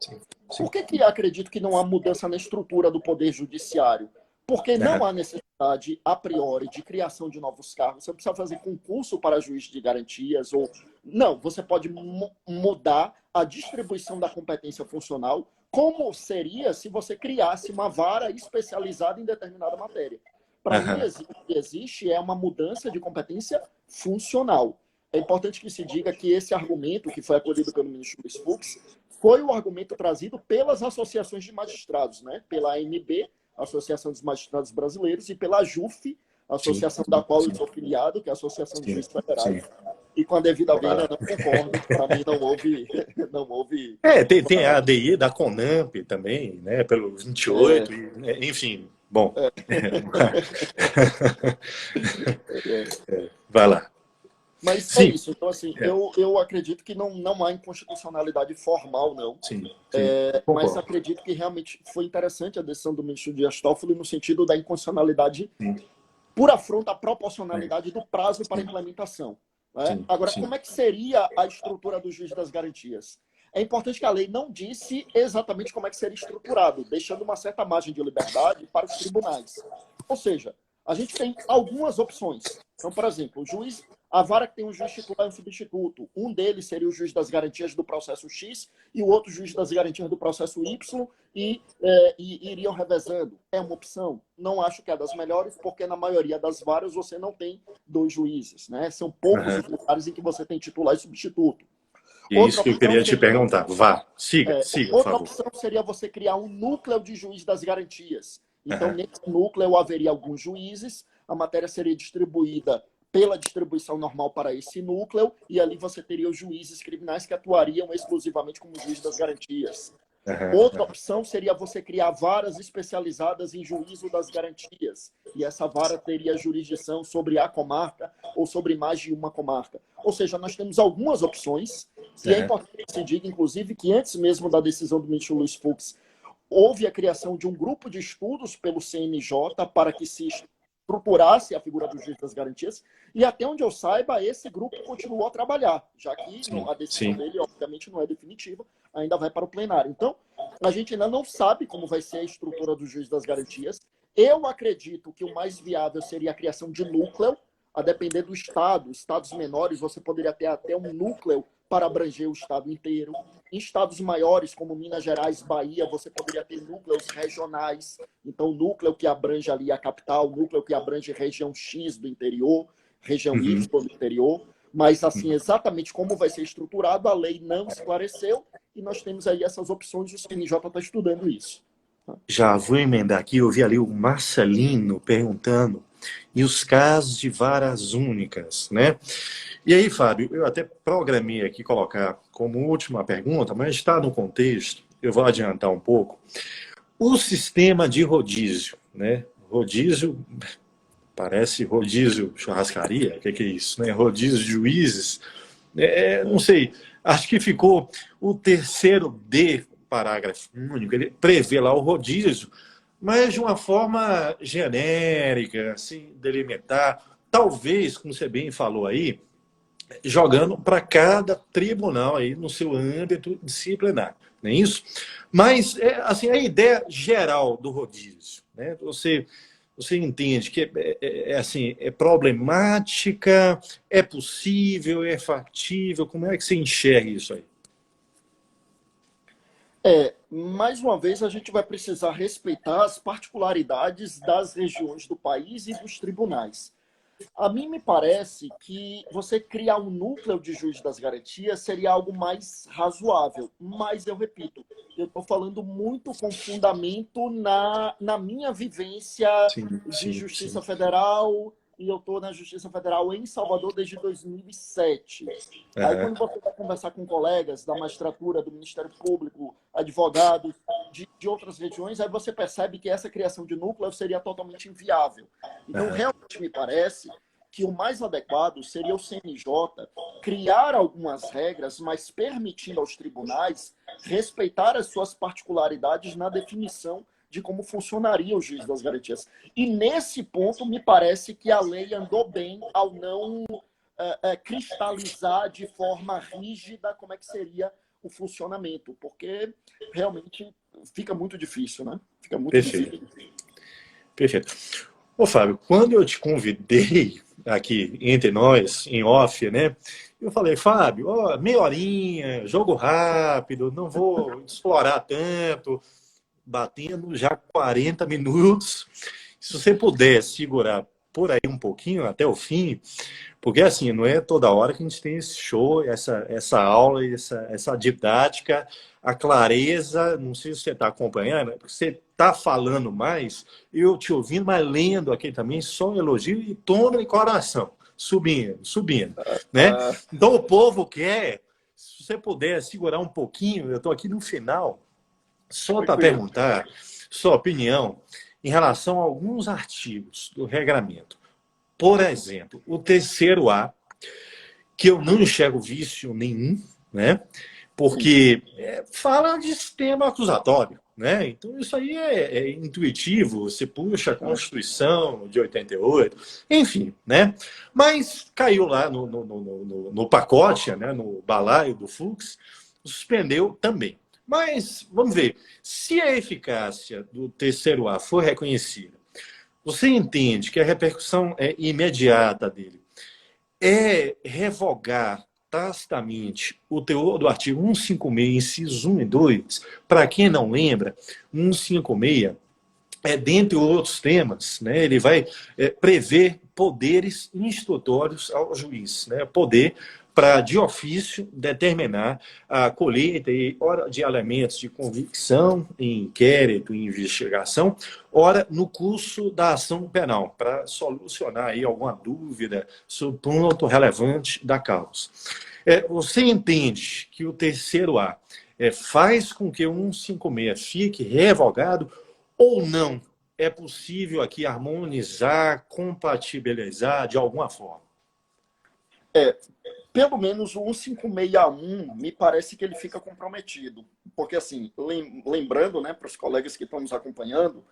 Por que acredito que não há mudança na estrutura do Poder Judiciário? Porque não há necessidade, a priori, de criação de novos cargos. Você precisa fazer concurso para juiz de garantias. Não, você pode mudar a distribuição da competência funcional, como seria se você criasse uma vara especializada em determinada matéria. Para mim, o que existe é uma mudança de competência funcional. É importante que se diga que esse argumento, que foi acolhido pelo ministro Luiz Fux, foi o argumento trazido pelas associações de magistrados, né? Pela AMB, Associação dos Magistrados Brasileiros, e pela AJUF, associação da qual eu sou filiado, que é a Associação de Juízes Federais. E com a devida vênia, não concordo, para mim não houve... Tem a ADI da CONAMP também, né? Pelo 28, enfim, bom. Vai lá. Mas sim, é isso. Então, assim, eu acredito que não há inconstitucionalidade formal, não. Sim, mas acredito que realmente foi interessante a decisão do ministro Dias Toffoli no sentido da inconstitucionalidade por afronta à proporcionalidade do prazo para implementação. Né? Agora, como é que seria a estrutura do juiz das garantias? É importante que a lei não disse exatamente como é que seria estruturado, deixando uma certa margem de liberdade para os tribunais. Ou seja, a gente tem algumas opções. Então, por exemplo, a vara que tem um juiz titular e um substituto. Um deles seria o juiz das garantias do processo X e o outro juiz das garantias do processo Y e iriam revezando. É uma opção. Não acho que é das melhores, porque na maioria das varas você não tem 2 juízes. Né? São poucos os lugares em que você tem titular e substituto. E é isso que eu queria te perguntar. Vá, siga, por outra favor. opção seria você criar um núcleo de juiz das garantias. Então, nesse núcleo haveria alguns juízes, a matéria seria distribuída pela distribuição normal para esse núcleo, e ali você teria os juízes criminais que atuariam exclusivamente como juiz das garantias. Outra opção seria você criar varas especializadas em juízo das garantias, e essa vara teria jurisdição sobre a comarca ou sobre mais de uma comarca. Ou seja, nós temos algumas opções, e é importante que se diga, inclusive, que antes mesmo da decisão do ministro Luiz Fux, houve a criação de um grupo de estudos pelo CNJ para que se estruturasse a figura do juiz das garantias, e até onde eu saiba, esse grupo continuou a trabalhar, já que a decisão dele, obviamente, não é definitiva, ainda vai para o plenário. Então, a gente ainda não sabe como vai ser a estrutura do juiz das garantias. Eu acredito que o mais viável seria a criação de núcleo, a depender do estado. Estados menores, você poderia ter até um núcleo para abranger o estado inteiro. Em estados maiores, como Minas Gerais, Bahia, você poderia ter núcleos regionais. Então, núcleo que abrange ali a capital, núcleo que abrange região X do interior, região Y do interior. Mas, assim, exatamente como vai ser estruturado, a lei não esclareceu. E nós temos aí essas opções, e o CNJ está estudando isso. Já vou emendar aqui, eu vi ali o Marcelino perguntando, e os casos de varas únicas, né? E aí, Fábio, eu até programei aqui colocar como última pergunta, mas está no contexto, eu vou adiantar um pouco. O sistema de rodízio, né? Rodízio, parece rodízio churrascaria, o que é isso, né? Rodízio de juízes, não sei, acho que ficou o terceiro D, parágrafo único, ele prevê lá o rodízio, mas de uma forma genérica, assim, delimitar, talvez, como você bem falou aí, jogando para cada tribunal aí no seu âmbito disciplinar, não é isso? Mas, assim, a ideia geral do rodízio, né? Você entende que assim, é problemática, é possível, é factível, como é que você enxerga isso aí? Mais uma vez, a gente vai precisar respeitar as particularidades das regiões do país e dos tribunais. A mim me parece que você criar um núcleo de juiz das garantias seria algo mais razoável. Mas, eu repito, eu estou falando muito com fundamento na minha vivência de Justiça Federal, e eu estou na Justiça Federal em Salvador desde 2007. Aí, quando você vai conversar com colegas da magistratura, do Ministério Público, advogados de outras regiões, aí você percebe que essa criação de núcleo seria totalmente inviável. Então, realmente me parece que o mais adequado seria o CNJ criar algumas regras, mas permitindo aos tribunais respeitar as suas particularidades na definição de como funcionaria o juiz das garantias. E nesse ponto, me parece que a lei andou bem ao não cristalizar de forma rígida como é que seria o funcionamento, porque realmente fica muito difícil, né? Fica muito difícil. Perfeito. Ô, Fábio, quando eu te convidei aqui entre nós, em off, né? Eu falei, Fábio, meia horinha, jogo rápido, não vou explorar tanto, batendo já 40 minutos. Se você puder segurar por aí um pouquinho, até o fim, porque assim, não é toda hora que a gente tem esse show, essa aula, essa didática, a clareza, não sei se você está acompanhando, porque você está falando mais, eu te ouvindo, mas lendo aqui também, só um elogio e toma em coração, subindo, né? Então o povo quer, se você puder segurar um pouquinho, eu estou aqui no final, só para perguntar sua opinião em relação a alguns artigos do regramento. Por exemplo, o terceiro A, que eu não enxergo vício nenhum, né? Porque fala de sistema acusatório, né? Então isso aí é intuitivo, você puxa a Constituição de 88, enfim, né? Mas caiu lá no pacote, né? No balaio do Fux, suspendeu também. Mas, vamos ver, se a eficácia do terceiro A for reconhecida, você entende que a repercussão imediata dele é revogar tacitamente o teor do artigo 156, incisos 1 e 2, para quem não lembra, 156 dentre outros temas, né, ele vai prever poderes instrutórios ao juiz, né, poder para, de ofício, determinar a colheita e ora de elementos de convicção, em inquérito, em investigação, ora no curso da ação penal, para solucionar aí alguma dúvida sobre o ponto relevante da causa. Você entende que o terceiro A faz com que o 156 fique revogado ou não? É possível aqui harmonizar, compatibilizar de alguma forma? Pelo menos o 1561 me parece que ele fica comprometido. Porque, assim, lembrando, né, para os colegas que estão nos acompanhando,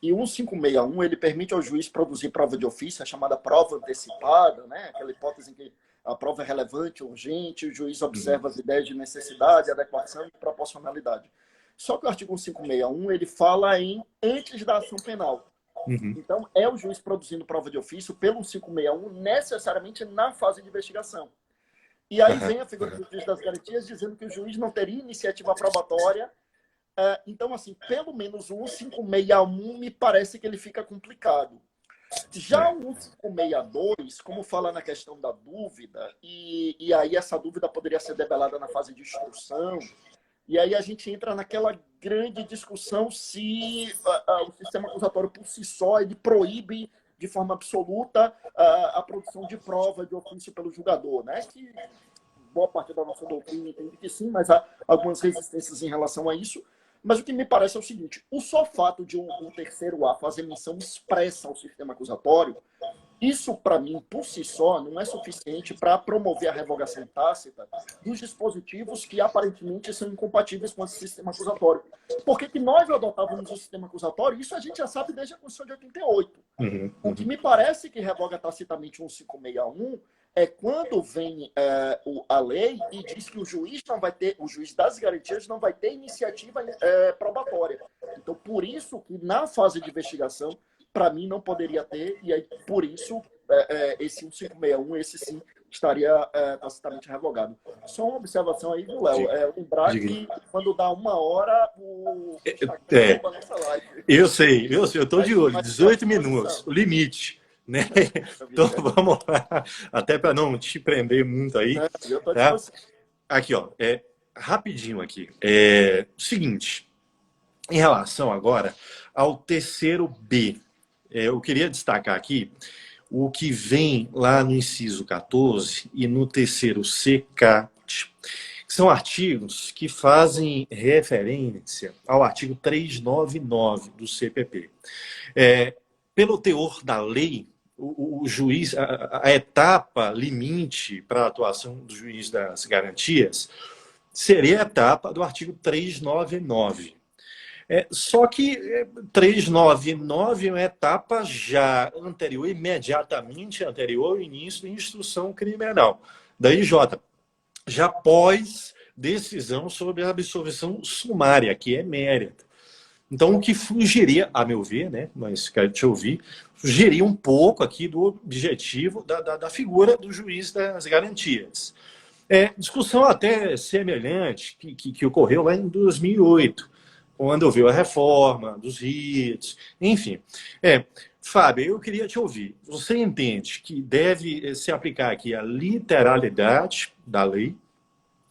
e o 1561 ele permite ao juiz produzir prova de ofício, a chamada prova antecipada, né, aquela hipótese em que a prova é relevante, urgente, o juiz observa as ideias de necessidade, adequação e proporcionalidade. Só que o artigo 1561 ele fala em antes da ação penal. Então, é o juiz produzindo prova de ofício pelo 1561 necessariamente na fase de investigação. E aí vem a figura do juiz das garantias dizendo que o juiz não teria iniciativa probatória. Então, assim, pelo menos o 1561 me parece que ele fica complicado. Já o 1562, como fala na questão da dúvida, e aí essa dúvida poderia ser debelada na fase de instrução, e aí a gente entra naquela grande discussão se o sistema acusatório por si só ele proíbe de forma absoluta a produção de prova de ofício pelo julgador, né? Que boa parte da nossa doutrina entende que sim, mas há algumas resistências em relação a isso. Mas o que me parece é o seguinte, o só fato de um terceiro A fazer menção expressa ao sistema acusatório, isso, para mim, por si só, não é suficiente para promover a revogação tácita dos dispositivos que aparentemente são incompatíveis com esse sistema acusatório. Porque que nós adotávamos o sistema acusatório, isso a gente já sabe desde a Constituição de 88. O que me parece que revoga tacitamente o 1561 é quando vem a lei e diz que o juiz não vai ter, o juiz das garantias não vai ter iniciativa probatória. Então, por isso que na fase de investigação, para mim, não poderia ter, e aí, por isso, esse 1561, esse sim, estaria tacitamente revogado. Só uma observação aí, viu, Léo? Lembrar que quando dá 1 hora, o Instagram nessa live. Eu sei, eu estou de olho, 18 minutos, o limite. Né? Então, vamos lá, até para não te prender muito aí. Tá? Aqui, ó, rapidinho aqui. O seguinte, em relação agora ao terceiro B, eu queria destacar aqui o que vem lá no inciso 14 e no terceiro C, CAT, que são artigos que fazem referência ao artigo 399 do CPP. Pelo teor da lei, o juiz, a etapa limite para a atuação do juiz das garantias seria a etapa do artigo 399. Só que 399 é uma etapa já anterior, imediatamente anterior ao início da instrução criminal da IJ, já após decisão sobre a absolvição sumária, que é mérito. Então, o que fugiria, a meu ver, né, mas quero te ouvir, fugiria um pouco aqui do objetivo da figura do juiz das garantias. Discussão até semelhante que ocorreu lá em 2008, quando houve a reforma dos ritos, enfim. Fábio, eu queria te ouvir. Você entende que deve se aplicar aqui a literalidade da lei,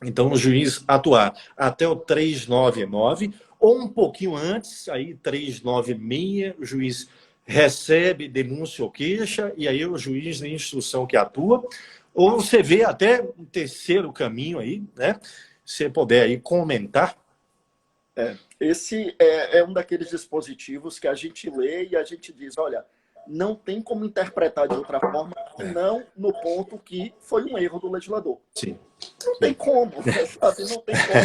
então o juiz atuar até o 399, ou um pouquinho antes, aí 396, o juiz recebe denúncia ou queixa, e aí o juiz na instrução que atua, ou você vê até um terceiro caminho aí, né? Se você puder aí comentar. Esse é um daqueles dispositivos que a gente lê e a gente diz, olha, não tem como interpretar de outra forma, não no ponto que foi um erro do legislador. Sim. Não tem como, sabe? Não tem como.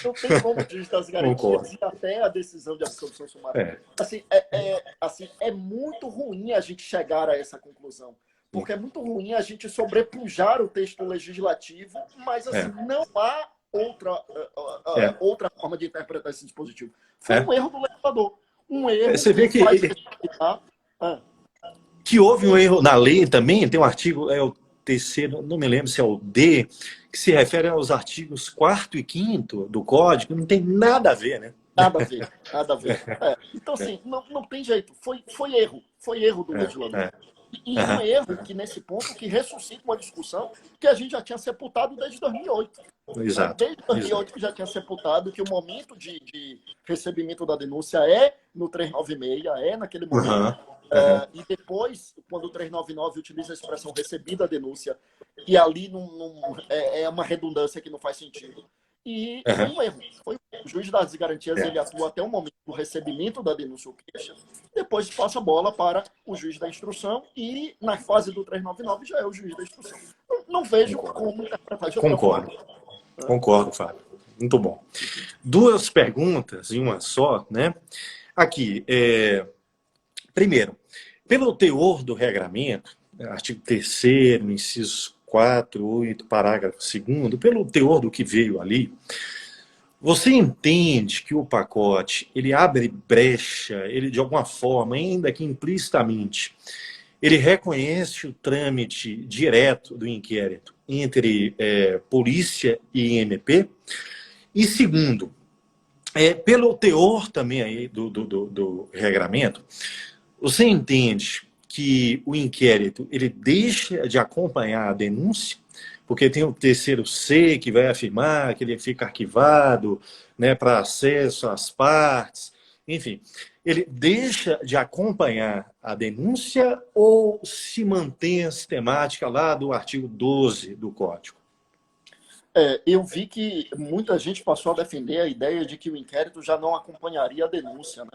Não tem como o juiz das garantias e até a decisão de absolvição sumária. Assim, é muito ruim a gente chegar a essa conclusão. Porque é muito ruim a gente sobrepujar o texto legislativo, mas assim, não há outra forma de interpretar esse dispositivo. Foi um erro do legislador. Um erro você vê que houve um erro na lei também, tem um artigo, o terceiro, não me lembro se é o D, que se refere aos artigos 4º e 5º do Código, não tem nada a ver, né? Nada a ver, nada a ver. Então, assim, não tem jeito. Foi erro do legislador. E um erro que, nesse ponto, que ressuscita uma discussão que a gente já tinha sepultado desde 2008. Exato. Desde 2008 que já tinha sepultado que o momento de recebimento da denúncia é no 396, é naquele momento. E depois, quando o 399 utiliza a expressão recebida a denúncia, e ali é uma redundância que não faz sentido. E foi um erro. O juiz das garantias ele atua até o momento do recebimento da denúncia ou queixa, depois passa a bola para o juiz da instrução e na fase do 399 já é o juiz da instrução. Não vejo como interpretar de outra forma. Concordo, Fábio. Muito bom. 2 perguntas em uma só, né? Aqui, primeiro, pelo teor do regramento, artigo 3º, incisos 4, 8, parágrafo 2º, pelo teor do que veio ali, você entende que o pacote, ele abre brecha, ele de alguma forma, ainda que implicitamente, ele reconhece o trâmite direto do inquérito entre polícia e MP? E segundo, pelo teor também aí do regramento, você entende que o inquérito ele deixa de acompanhar a denúncia, porque tem o 3º-C que vai afirmar que ele fica arquivado, né, para acesso às partes, enfim, ele deixa de acompanhar a denúncia ou se mantém a sistemática lá do artigo 12 do Código? Eu vi que muita gente passou a defender a ideia de que o inquérito já não acompanharia a denúncia, né?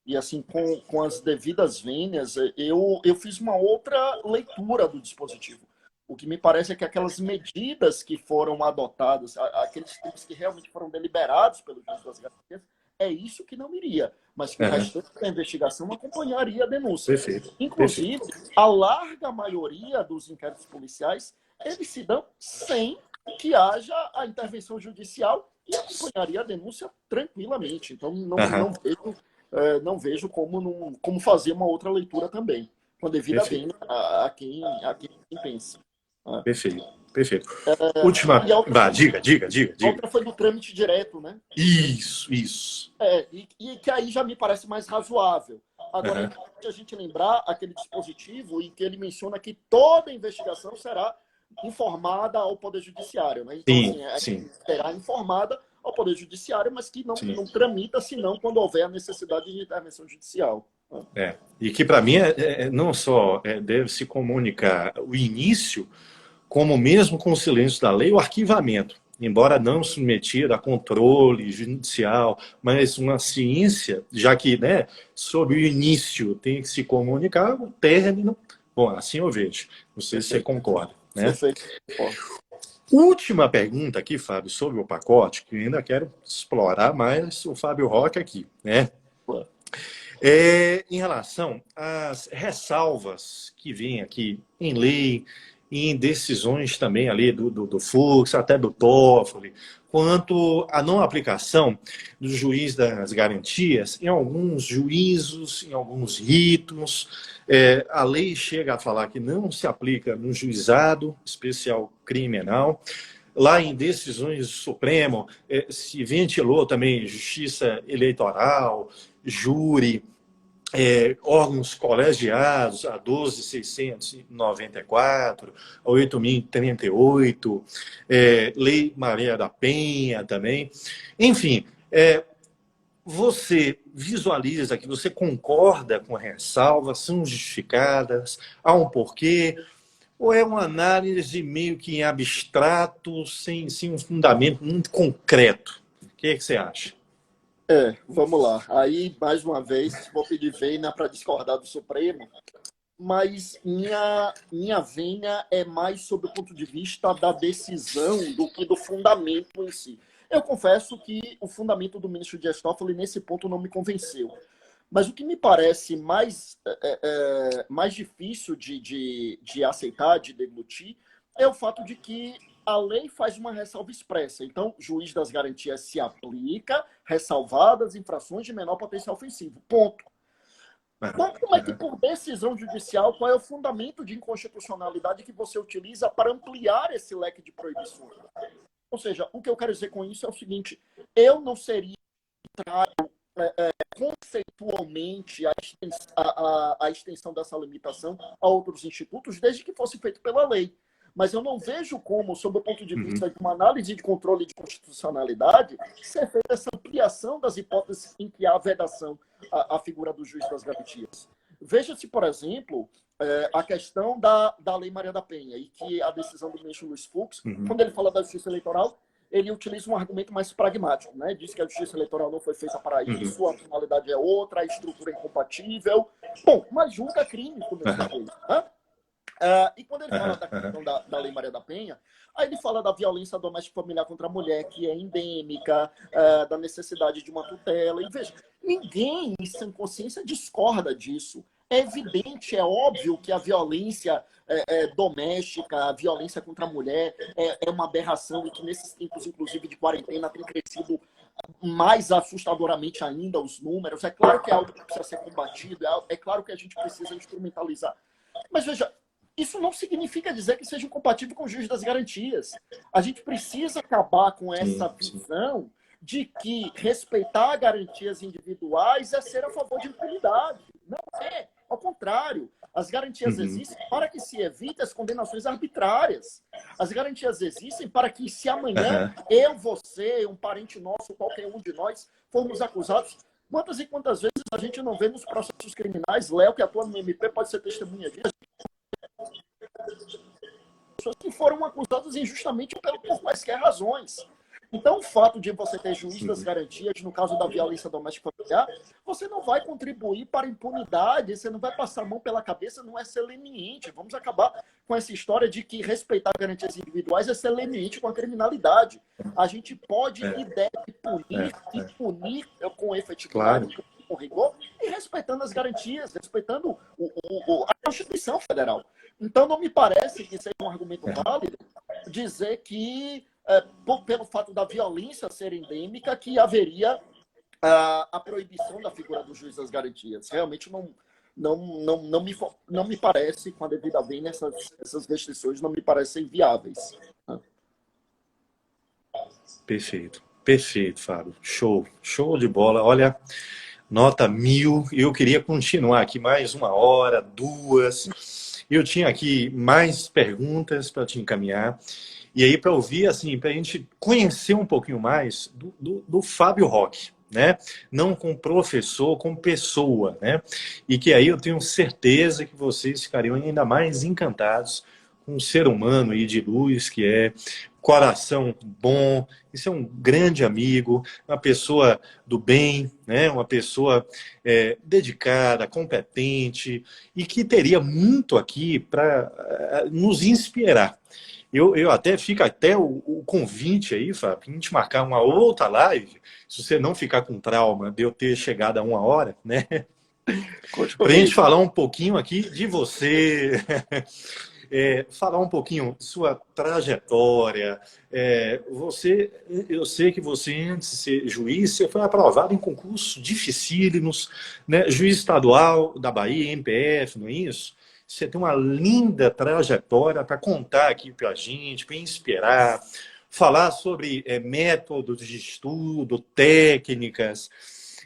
E assim, com as devidas vênias, eu fiz uma outra leitura do dispositivo. O que me parece é que aquelas medidas que foram adotadas, aqueles termos que realmente foram deliberados pelo juiz das garantias, é isso que não iria, mas que o restante da investigação acompanharia a denúncia. Perfeito. Inclusive, a larga maioria dos inquéritos policiais, eles se dão sem que haja a intervenção judicial e acompanharia a denúncia tranquilamente. Então, não vejo como fazer uma outra leitura também, com a devida vênia a quem pensa. Perfeito, perfeito. Última. Diga. A outra foi do trâmite direto, né? Isso. E que aí já me parece mais razoável. Agora, é importante a gente lembrar aquele dispositivo em que ele menciona que toda investigação será informada ao Poder Judiciário, né? Então, sim. Será informada ao Poder Judiciário, mas que não tramita, senão quando houver a necessidade de intervenção judicial. E que, para mim, não só deve se comunicar o início, como mesmo com o silêncio da lei, o arquivamento, embora não submetido a controle judicial, mas uma ciência, já que, né, sobre o início tem que se comunicar, o término, bom, assim eu vejo. Não sei se você concorda. Né? Perfeito. Última pergunta aqui, Fábio, sobre o pacote, que eu ainda quero explorar mais o Fábio Roque aqui, né? Em relação às ressalvas que vêm aqui em lei, em decisões também ali do Fux, até do Toffoli, quanto à não aplicação do juiz das garantias em alguns juízos, em alguns ritos. A lei chega a falar que não se aplica no juizado especial criminal. Lá em decisões do Supremo, se ventilou também justiça eleitoral, júri, órgãos colegiados, a 12.694, a 8.038, Lei Maria da Penha também. Enfim, você visualiza que você concorda com a ressalva, são justificadas, há um porquê, ou é uma análise meio que em abstrato, sem um fundamento muito concreto? O que você acha? Vamos lá. Aí, mais uma vez, vou pedir vênia para discordar do Supremo, mas minha vênia é mais sob o ponto de vista da decisão do que do fundamento em si. Eu confesso que o fundamento do ministro Dias Toffoli, nesse ponto, não me convenceu. Mas o que me parece mais difícil de aceitar, de deglutir, é o fato de que a lei faz uma ressalva expressa. Então, o juiz das garantias se aplica, ressalvadas infrações de menor potencial ofensivo. Ponto. Então, como é que, por decisão judicial, qual é o fundamento de inconstitucionalidade que você utiliza para ampliar esse leque de proibições? Ou seja, o que eu quero dizer com isso é o seguinte: eu não seria conceitualmente a extensão dessa limitação a outros institutos, desde que fosse feito pela lei. Mas eu não vejo como, sob o ponto de vista de uma análise de controle de constitucionalidade, ser feita essa ampliação das hipóteses em que há vedação à figura do juiz das garantias. Veja-se, por exemplo, a questão da Lei Maria da Penha, e que a decisão do ministro Luiz Fux, quando ele fala da justiça eleitoral, ele utiliza um argumento mais pragmático, né? Diz que a justiça eleitoral não foi feita para isso, a finalidade é outra, a estrutura é incompatível. Bom, mas julga crime quando ele faz isso, né? E quando ele fala da questão da Lei Maria da Penha, aí ele fala da violência doméstica familiar contra a mulher, que é endêmica, da necessidade de uma tutela. E veja, ninguém em sã consciência discorda disso. É evidente, é óbvio que a violência doméstica, a violência contra a mulher é uma aberração e que nesses tempos, inclusive, de quarentena, tem crescido mais assustadoramente ainda os números. É claro que é algo que precisa ser combatido, é claro que a gente precisa instrumentalizar. Mas veja, isso não significa dizer que seja incompatível com o juiz das garantias. A gente precisa acabar com essa visão de que respeitar garantias individuais é ser a favor de impunidade. Não é. Ao contrário, as garantias existem para que se evite as condenações arbitrárias. As garantias existem para que, se amanhã eu, você, um parente nosso, qualquer um de nós, formos acusados, quantas e quantas vezes a gente não vê nos processos criminais, Léo, que atua no MP, pode ser testemunha disso, pessoas que foram acusadas injustamente por quaisquer razões. Então, o fato de você ter juiz das garantias, no caso da violência doméstica familiar, você não vai contribuir para a impunidade, você não vai passar a mão pela cabeça, não é ser leniente. Vamos acabar com essa história de que respeitar garantias individuais é ser leniente com a criminalidade. A gente pode e deve punir, e punir com efetividade, com rigor, e respeitando as garantias, respeitando a Constituição Federal. Então, não me parece que seja um argumento válido dizer que, pelo fato da violência ser endêmica, que haveria a proibição da figura do juiz das garantias. Realmente não me parece, com a devida vênia, essas restrições não me parecem viáveis. Perfeito, perfeito, Fábio. Show de bola. Olha, nota 1000. Eu queria continuar aqui mais 1 hora, 2. Eu tinha aqui mais perguntas para te encaminhar. E aí, para ouvir, assim, para a gente conhecer um pouquinho mais do Fábio Roque, né? Não como professor, como pessoa, né? E que aí eu tenho certeza que vocês ficariam ainda mais encantados com um ser humano aí de luz, que é coração bom, isso é um grande amigo, uma pessoa do bem, né? Uma pessoa dedicada, competente e que teria muito aqui para nos inspirar. Eu até fica o convite aí, Fábio, para a gente marcar uma outra live, se você não ficar com trauma de eu ter chegado a 1 hora, né? Para a gente falar um pouquinho aqui de você, falar um pouquinho de sua trajetória. Eu sei que você, antes de ser juiz, você foi aprovado em concursos dificílimos, né? Juiz estadual da Bahia, MPF, não é isso? Você tem uma linda trajetória para contar aqui para a gente, para inspirar, falar sobre métodos de estudo, técnicas,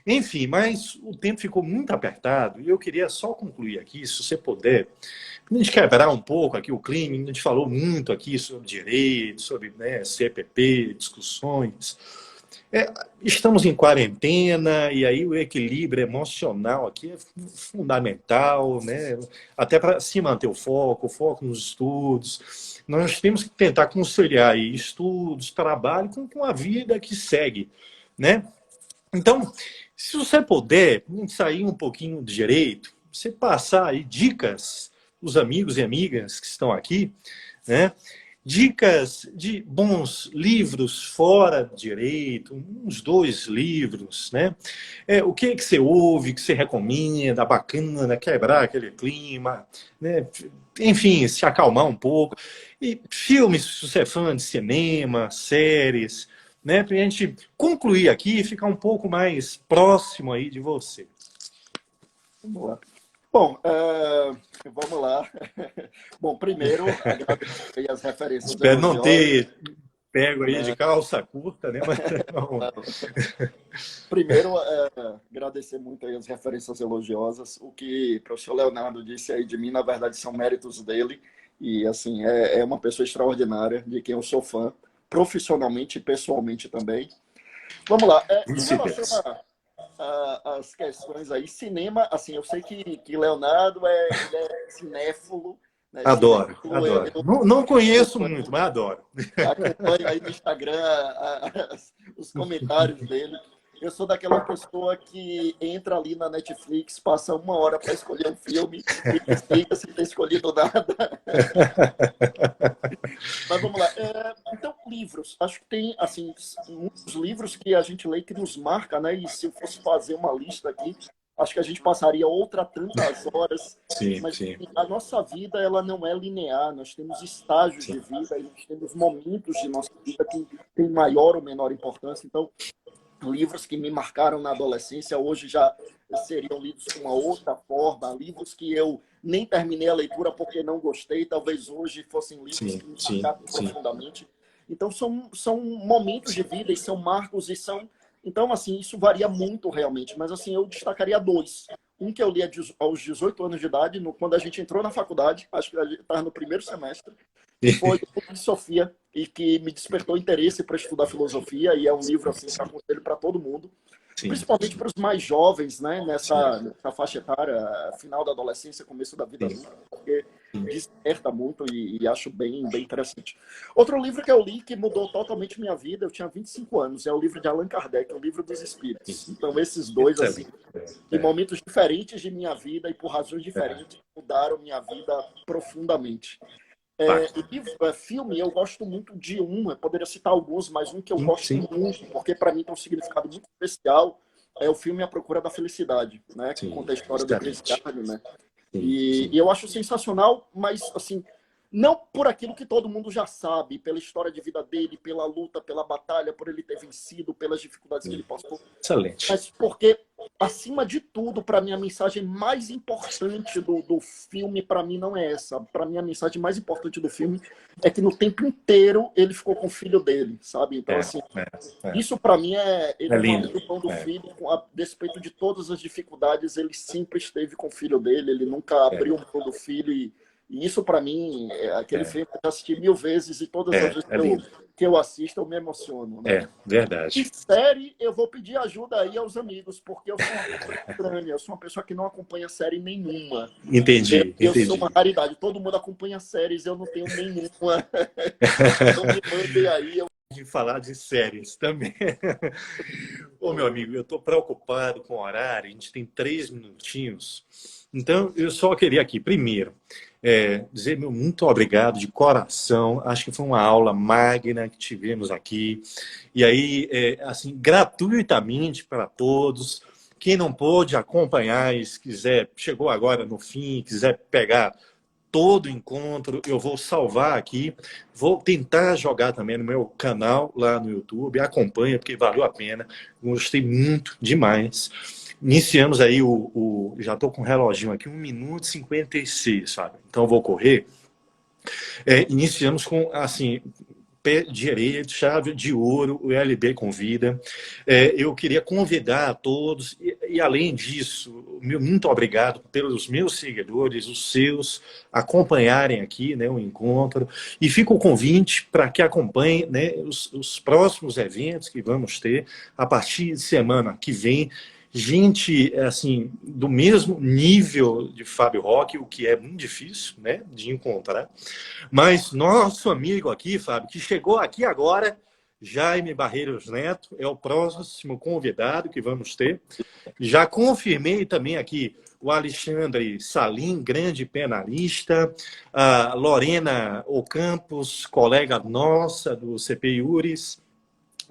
enfim, mas o tempo ficou muito apertado e eu queria só concluir aqui, se você puder, a gente quebrar um pouco aqui o clima. A gente falou muito aqui sobre direito, sobre CPP, discussões. Estamos em quarentena e aí o equilíbrio emocional aqui é fundamental, né? Até para se manter o foco nos estudos. Nós temos que tentar conciliar aí estudos, trabalho com a vida que segue, né? Então, se você puder sair um pouquinho de direito, você passar aí dicas os amigos e amigas que estão aqui, né? Dicas de bons livros fora do direito, uns 2 livros, né? O que você ouve, que você recomenda, bacana, quebrar aquele clima, né? Enfim, se acalmar um pouco. E filmes, se você é fã de cinema, séries, né? Para a gente concluir aqui e ficar um pouco mais próximo aí de você. Vamos lá. Bom, vamos lá. Bom, primeiro, agradecer as referências. Espero não ter pego aí de calça curta, né? Mas, não. Primeiro, agradecer muito aí as referências elogiosas. O que o professor Leonardo disse aí de mim, na verdade, são méritos dele. E, assim, é uma pessoa extraordinária, de quem eu sou fã, profissionalmente e pessoalmente também. Vamos lá. Em relação Coincidência. às questões aí, cinema, assim, eu sei que Leonardo ele é cinéfilo, né? Adoro, Cinéfilo, adoro. Não, não conheço acompanho, muito, mas adoro. acompanho aí no Instagram os comentários dele. Eu sou daquela pessoa que entra ali na Netflix, passa 1 hora para escolher um filme e desliga sem ter escolhido nada. Mas vamos lá. Então, livros. Acho que tem, assim, muitos livros que a gente lê que nos marca, né? E se eu fosse fazer uma lista aqui, acho que a gente passaria outra tantas horas. Sim, Mas sim, assim, a nossa vida, ela não é linear. Nós temos estágios de sim. vida e nós temos momentos de nossa vida que têm maior ou menor importância. Então, livros que me marcaram na adolescência hoje já seriam lidos com uma outra forma, livros que eu nem terminei a leitura porque não gostei, talvez hoje fossem livros Sim, que me sim, marcaram sim. profundamente. Então são momentos de vida e são marcos e são, então assim, isso varia muito realmente, mas assim eu destacaria dois. Um que eu li aos 18 anos de idade, quando a gente entrou na faculdade, acho que a gente estava no primeiro semestre, que foi o livro de Sofia, e que me despertou interesse para estudar filosofia, e é um livro assim que eu aconselho para todo mundo, Sim, principalmente sim, para os mais jovens, né, sim, nessa faixa etária, final da adolescência, começo da vida sim, adulta, porque desperta muito e acho bem interessante. Outro livro que eu li que mudou totalmente minha vida, eu tinha 25 anos, é o livro de Allan Kardec, o Livro dos sim. Espíritos. Então, esses dois, assim, Excelente. de É. momentos diferentes de minha vida e por razões É. diferentes, mudaram minha vida profundamente. Pacto. Filme, eu gosto muito de eu poderia citar alguns, mas um que eu Sim, gosto sim, muito, porque para mim tem um significado muito especial, é o filme A Procura da Felicidade, né? Que sim. conta a história do Chris Excelente. Gardner, né? Sim, E sim. eu acho sensacional, mas assim, não por aquilo que todo mundo já sabe, pela história de vida dele, pela luta, pela batalha, por ele ter vencido, pelas dificuldades que ele Sim. passou, Excelente. mas porque, acima de tudo, para mim, a mensagem mais importante do filme, para mim, não é essa. Para mim, a mensagem mais importante do filme é que no tempo inteiro ele ficou com o filho dele, sabe? Então, É, assim, é. isso para mim ele É não lindo. abriu mão do É, filho, a despeito de todas as dificuldades, ele sempre esteve com o filho dele, ele nunca abriu é, mão do filho. E isso para mim, aquele é, filme eu já assisti 1000 vezes e todas as vezes é lindo. que eu assisto eu me emociono, né? É, E verdade. série, eu vou pedir ajuda aí aos amigos, porque eu sou uma pessoa estranha, eu sou uma pessoa que não acompanha série nenhuma. Entendi, Eu sou uma entendi. raridade, todo mundo acompanha séries, eu não tenho nenhuma. Então me mandem aí. De falar de séries também. Ô, meu amigo, eu estou preocupado com o horário, a gente tem 3 minutinhos. Então, eu só queria aqui, primeiro, dizer meu muito obrigado de coração. Acho que foi uma aula magna que tivemos aqui. E aí, assim, gratuitamente para todos. Quem não pôde acompanhar e se quiser, chegou agora no fim, quiser pegar todo encontro, eu vou salvar aqui, vou tentar jogar também no meu canal lá no YouTube, acompanha porque valeu a pena, gostei muito demais. Iniciamos aí já estou com o reloginho aqui, 1 minuto e 56, sabe? Então eu vou correr. Iniciamos com, assim, pé direito, chave de ouro, o LB convida. Eu queria convidar a todos, e além disso, muito obrigado pelos meus seguidores, os seus, acompanharem aqui, né, o encontro. E fica o convite para que acompanhem, né, os próximos eventos que vamos ter a partir de semana que vem. Gente, assim, do mesmo nível de Fábio Roque, o que é muito difícil, né, de encontrar. Mas nosso amigo aqui, Fábio, que chegou aqui agora, Jaime Barreiros Neto, é o próximo convidado que vamos ter. Já confirmei também aqui o Alexandre Salim, grande penalista, a Lorena Ocampos, colega nossa do CP Iures,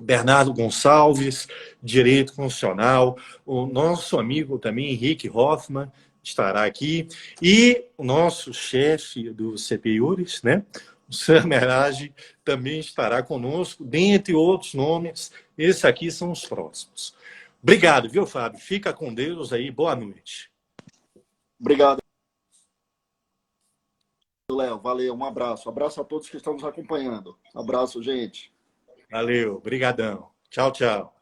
Bernardo Gonçalves, Direito Constitucional, o nosso amigo também, Henrique Hoffmann, estará aqui, e o nosso chefe do CPIURES, né? O Sam Merage, também estará conosco, dentre outros nomes. Esses aqui são os próximos. Obrigado, viu, Fábio? Fica com Deus aí. Boa noite. Obrigado, Léo. Valeu, um abraço. Abraço a todos que estão nos acompanhando. Abraço, gente. Valeu, brigadão. Tchau, tchau.